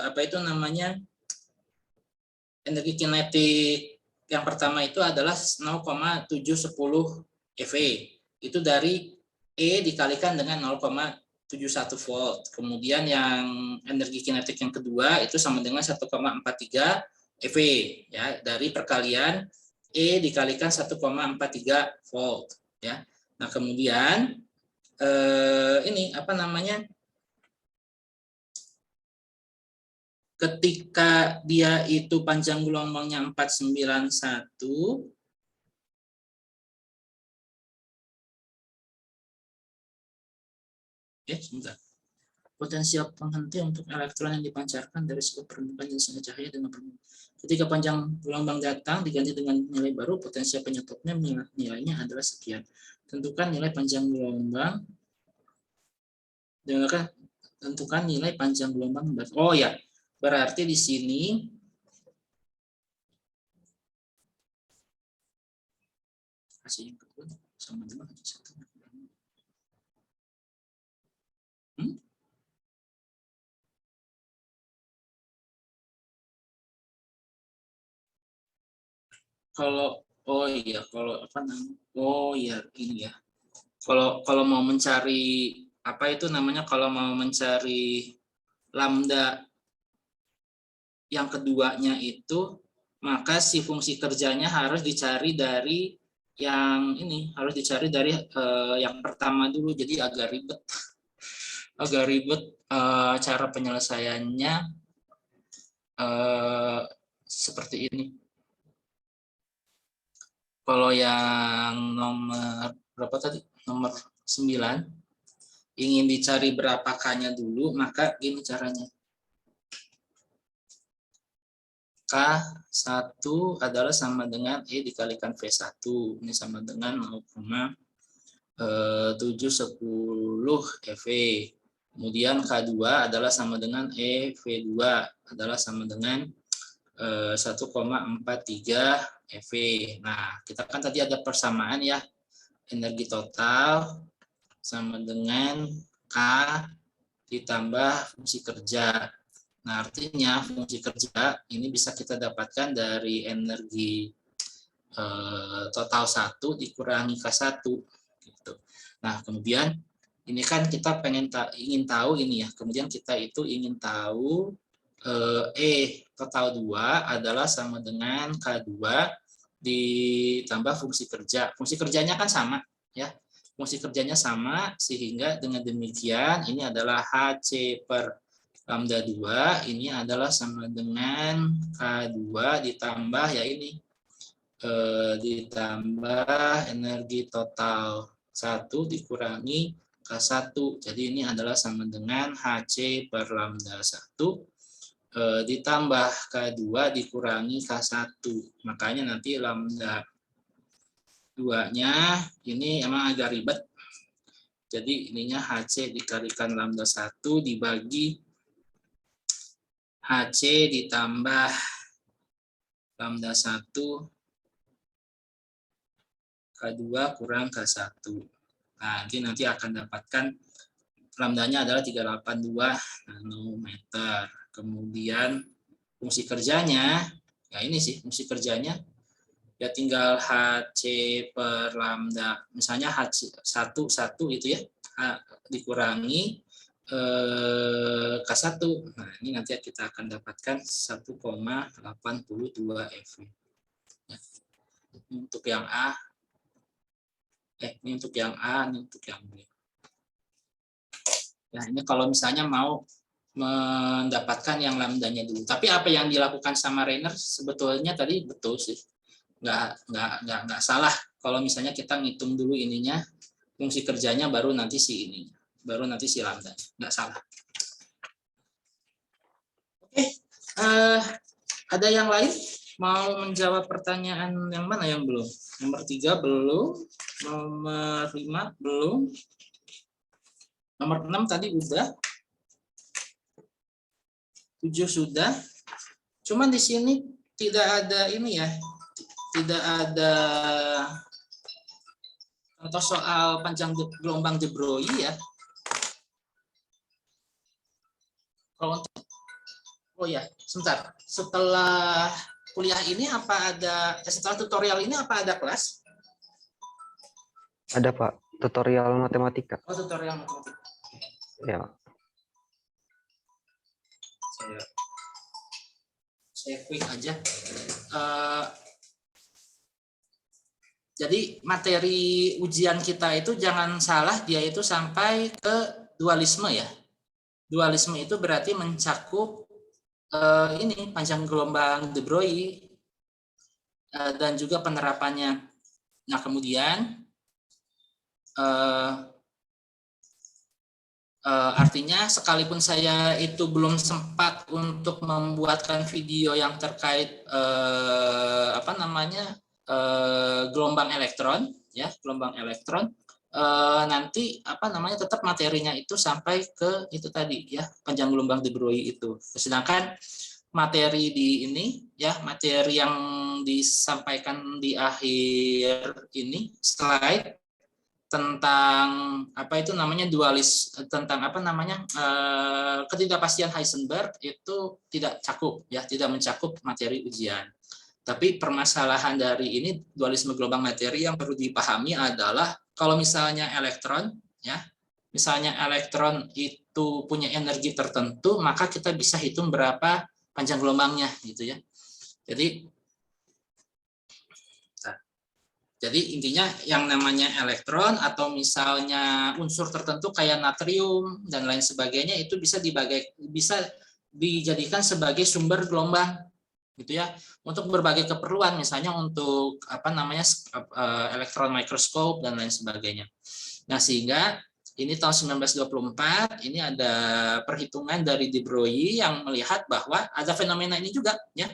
apa itu namanya, energi kinetik yang pertama itu adalah 0,710 eV. Itu dari E dikalikan dengan 0,71 volt. Kemudian yang energi kinetik yang kedua itu sama dengan 1,43 eV ya, dari perkalian E dikalikan 1,43 volt ya. Nah, kemudian ini apa namanya? ketika dia itu panjang gelombangnya 491, sebentar. Potensial penghenti untuk elektron yang dipancarkan dari skop permukaan jenis cahaya dengan permukaan. Ketika panjang gelombang datang diganti dengan nilai baru, potensial penyetopnya nilainya adalah sekian. Tentukan nilai panjang gelombang. Tentukan nilai panjang gelombang. Oh ya, berarti di sini kasih yang kedua sama dengan satu. Kalau kalau apa namanya? Ini ya. Kalau mau mencari apa itu namanya, kalau mau mencari lambda yang keduanya itu, maka si fungsi kerjanya harus dicari dari yang ini, harus dicari dari yang pertama dulu. Jadi agak ribet cara penyelesaiannya seperti ini. Kalau yang nomor berapa tadi? Nomor 9, ingin dicari berapa K-nya dulu, maka gini caranya. K1 adalah sama dengan E dikalikan V1. Ini sama dengan 0,710 EV. Kemudian K2 adalah sama dengan EV2 adalah sama dengan 1,43 EV. Nah, kita kan tadi ada persamaan ya. Energi total sama dengan K ditambah fungsi kerja. Nah, artinya fungsi kerja ini bisa kita dapatkan dari energi total 1 dikurangi K1 gitu. Nah, kemudian ini kan kita ingin tahu ini ya. Kemudian kita itu ingin tahu total 2 adalah sama dengan K2 ditambah fungsi kerja. Fungsi kerjanya kan sama ya. Fungsi kerjanya sama, sehingga dengan demikian ini adalah HC per lambda 2, ini adalah sama dengan K2 ditambah ya ini ditambah energi total 1 dikurangi K1. Jadi ini adalah sama dengan HC per lambda 1 ditambah K2 dikurangi K1. Makanya nanti lambda 2-nya ini emang agak ribet. Jadi ininya HC dikalikan lambda 1 dibagi HC ditambah lambda 1 K2 kurang K1. Nah, nanti akan dapatkan lambdanya adalah 382 nanometer. Kemudian fungsi kerjanya, ya ini sih fungsi kerjanya, ya tinggal HC per lambda, misalnya HC 1 itu ya, dikurangi K1. Nah, ini nanti kita akan dapatkan 1,82 EV. Ya. Untuk yang A, ini untuk yang A, ini untuk yang B. Nah, ini kalau misalnya mau mendapatkan yang lambdanya dulu. Tapi apa yang dilakukan sama Rainer sebetulnya tadi betul sih. Nggak salah kalau misalnya kita ngitung dulu ininya, fungsi kerjanya baru nanti si ininya, baru nanti si lambda. Nggak salah. Oke, ada yang lain mau menjawab pertanyaan yang mana yang belum? Nomor 3 belum, nomor 5 belum, nomor 6 tadi udah, 7 sudah. Cuman di sini tidak ada ini ya, tidak ada contoh soal panjang gelombang de Broglie ya. Oh ya, sebentar. Setelah kuliah ini apa ada, setelah tutorial ini apa ada kelas? Ada Pak, tutorial matematika. Oh, tutorial matematika. Ya. Saya quick aja. Jadi materi ujian kita itu jangan salah, dia itu sampai ke dualisme ya. Dualisme itu berarti mencakup ini panjang gelombang de Broglie dan juga penerapannya. Nah, kemudian artinya sekalipun saya itu belum sempat untuk membuatkan video yang terkait gelombang elektron, ya, gelombang elektron, nanti tetap materinya itu sampai ke itu tadi, ya, panjang gelombang de Broglie itu. Sedangkan materi di ini, ya, materi yang disampaikan di akhir ini slide tentang ketidakpastian Heisenberg itu tidak cakup, ya, tidak mencakup materi ujian. Tapi permasalahan dari ini dualisme gelombang materi yang perlu dipahami adalah kalau misalnya elektron, ya, misalnya elektron itu punya energi tertentu, maka kita bisa hitung berapa panjang gelombangnya, gitu ya. Jadi intinya yang namanya elektron atau misalnya unsur tertentu kayak natrium dan lain sebagainya itu bisa dijadikan sebagai sumber gelombang, gitu ya, untuk berbagai keperluan, misalnya untuk elektron mikroskop dan lain sebagainya. Nah, sehingga ini tahun 1924 ini ada perhitungan dari de Broglie yang melihat bahwa ada fenomena ini juga, ya.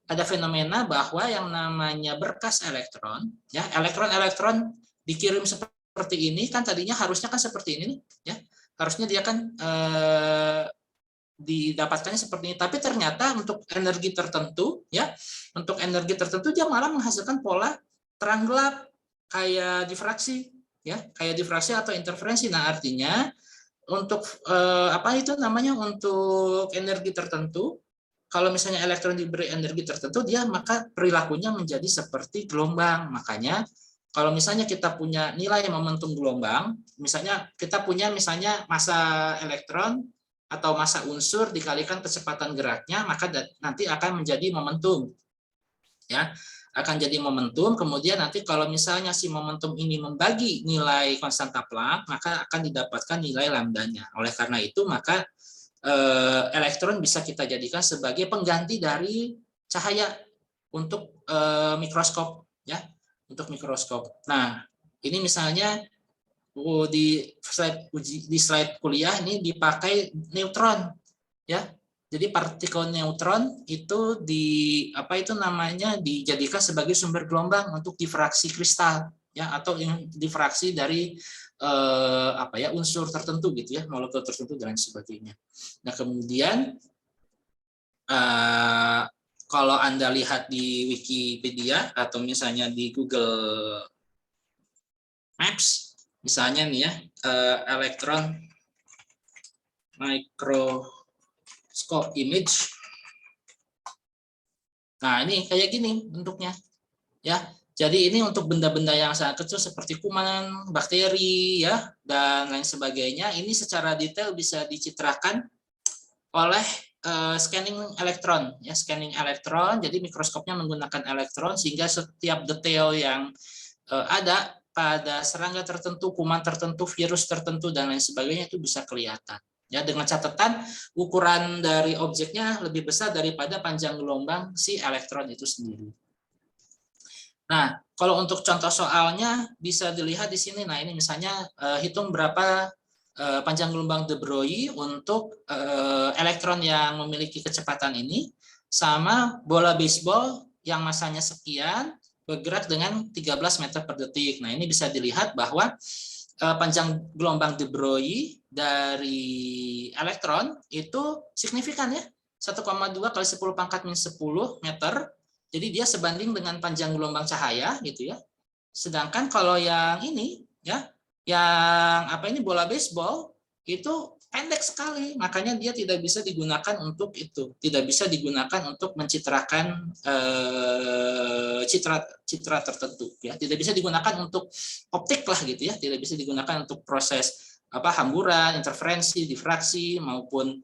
Ada fenomena bahwa yang namanya berkas elektron, ya, elektron dikirim seperti ini, kan tadinya harusnya kan seperti ini, ya, harusnya dia kan didapatkannya seperti ini, tapi ternyata untuk energi tertentu, ya, untuk energi tertentu dia malah menghasilkan pola terang gelap kayak difraksi, ya, kayak difraksi atau interferensi. Nah, artinya untuk untuk energi tertentu, kalau misalnya elektron diberi energi tertentu, maka perilakunya menjadi seperti gelombang. Makanya kalau misalnya kita punya nilai momentum gelombang, misalnya kita punya massa elektron atau massa unsur dikalikan kecepatan geraknya, maka nanti akan menjadi momentum. Ya, akan jadi momentum. Kemudian nanti kalau misalnya si momentum ini membagi nilai konstanta Planck, maka akan didapatkan nilai lambdanya. Oleh karena itu, maka elektron bisa kita jadikan sebagai pengganti dari cahaya untuk mikroskop, ya, untuk mikroskop. Nah, ini misalnya di slide kuliah ini dipakai neutron, ya. Jadi partikel neutron itu dijadikan sebagai sumber gelombang untuk difraksi kristal, ya, atau difraksi dari unsur tertentu, gitu ya, molekul tertentu dan sebagainya. Nah, kemudian kalau Anda lihat di Wikipedia atau misalnya di Google Maps, misalnya nih, ya, elektron microscope image. Nah, ini kayak gini bentuknya, ya. Jadi ini untuk benda-benda yang sangat kecil seperti kuman, bakteri, ya, dan lain sebagainya. Ini secara detail bisa dicitrakan oleh scanning elektron, ya, scanning elektron. Jadi mikroskopnya menggunakan elektron sehingga setiap detail yang ada pada serangga tertentu, kuman tertentu, virus tertentu dan lain sebagainya itu bisa kelihatan. Ya, dengan catatan ukuran dari objeknya lebih besar daripada panjang gelombang si elektron itu sendiri. Nah, kalau untuk contoh soalnya bisa dilihat di sini. Nah, ini misalnya hitung berapa panjang gelombang de Broglie untuk elektron yang memiliki kecepatan ini sama bola baseball yang masanya sekian bergerak dengan 13 meter per detik. Nah, ini bisa dilihat bahwa panjang gelombang de Broglie dari elektron itu signifikan, ya, 1,2 kali 10 pangkat minus 10 meter. Jadi dia sebanding dengan panjang gelombang cahaya, gitu ya. Sedangkan kalau yang ini, ya, yang bola baseball itu pendek sekali, makanya dia tidak bisa digunakan untuk itu, tidak bisa digunakan untuk mencitrakan citra tertentu, ya, tidak bisa digunakan untuk optik lah, gitu ya, tidak bisa digunakan untuk proses hamburan, interferensi, difraksi maupun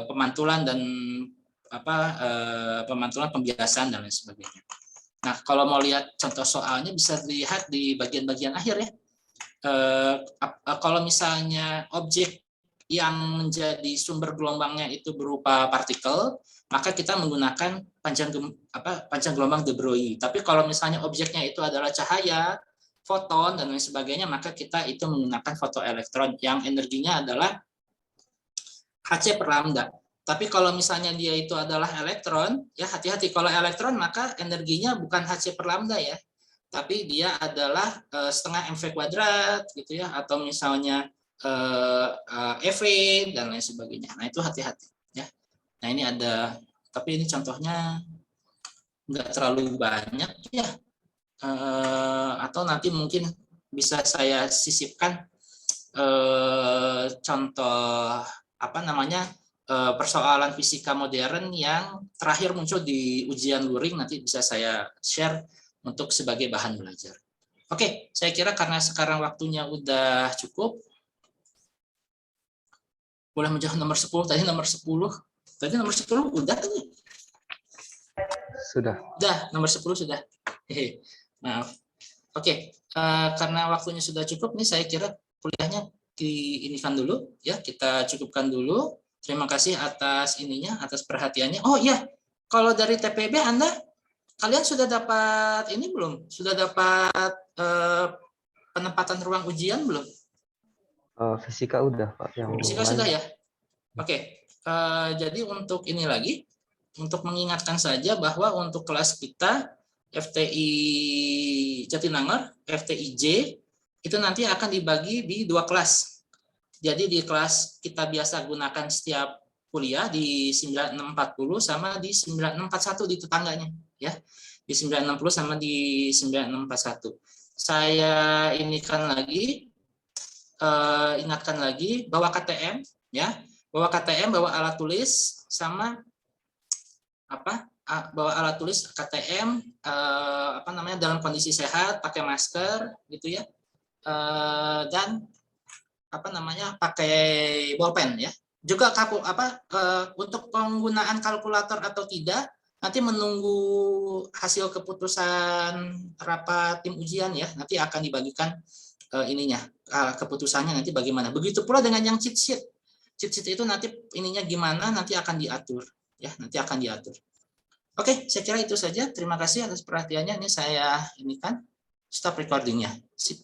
pemantulan dan pemantulan pembiasan dan lain sebagainya. Nah, kalau mau lihat contoh soalnya bisa dilihat di bagian-bagian akhir, ya. Kalau misalnya objek yang menjadi sumber gelombangnya itu berupa partikel, maka kita menggunakan panjang gelombang de Broglie. Tapi kalau misalnya objeknya itu adalah cahaya, foton dan lain sebagainya, maka kita itu menggunakan fotoelektron yang energinya adalah Hc per lambda. Tapi kalau misalnya dia itu adalah elektron, ya hati-hati, kalau elektron maka energinya bukan Hc per lambda ya, tapi dia adalah setengah mv kuadrat gitu ya, atau misalnya EV dan lain sebagainya. Nah itu hati-hati ya. Nah ini ada, tapi ini contohnya nggak terlalu banyak ya, atau nanti mungkin bisa saya sisipkan contoh persoalan fisika modern yang terakhir muncul di ujian luring, nanti bisa saya share untuk sebagai bahan belajar. Oke, saya kira karena sekarang waktunya udah cukup, boleh menjawab nomor 10. Tadi nomor 10 udah kan? Sudah. Udah, nomor 10 sudah. Maaf. Oke, karena waktunya sudah cukup nih, saya kira kuliahnya diinikan dulu ya, kita cukupkan dulu. Terima kasih atas atas perhatiannya. Oh iya, kalau dari TPB kalian sudah dapat ini belum? Sudah dapat penempatan ruang ujian belum? Fisika udah Pak. Fisika sudah ya. Oke, jadi untuk ini lagi, untuk mengingatkan saja bahwa untuk kelas kita FTI Jatinangor, FTI J itu nanti akan dibagi di 2 kelas. Jadi di kelas kita biasa gunakan setiap kuliah di 9640 sama di 9641 di tetangganya ya. Di 960 sama di 9641. Saya ingatkan lagi bahwa KTM ya, bawa alat tulis sama bawa alat tulis KTM dalam kondisi sehat, pakai masker gitu ya. Dan pakai bolpen ya. Juga untuk penggunaan kalkulator atau tidak nanti menunggu hasil keputusan rapat tim ujian ya. Nanti akan dibagikan keputusannya nanti bagaimana. Begitu pula dengan yang cheat sheet. Cheat sheet itu nanti gimana nanti akan diatur ya, Oke, saya kira itu saja. Terima kasih atas perhatiannya. Ini saya stop recordingnya. Sip.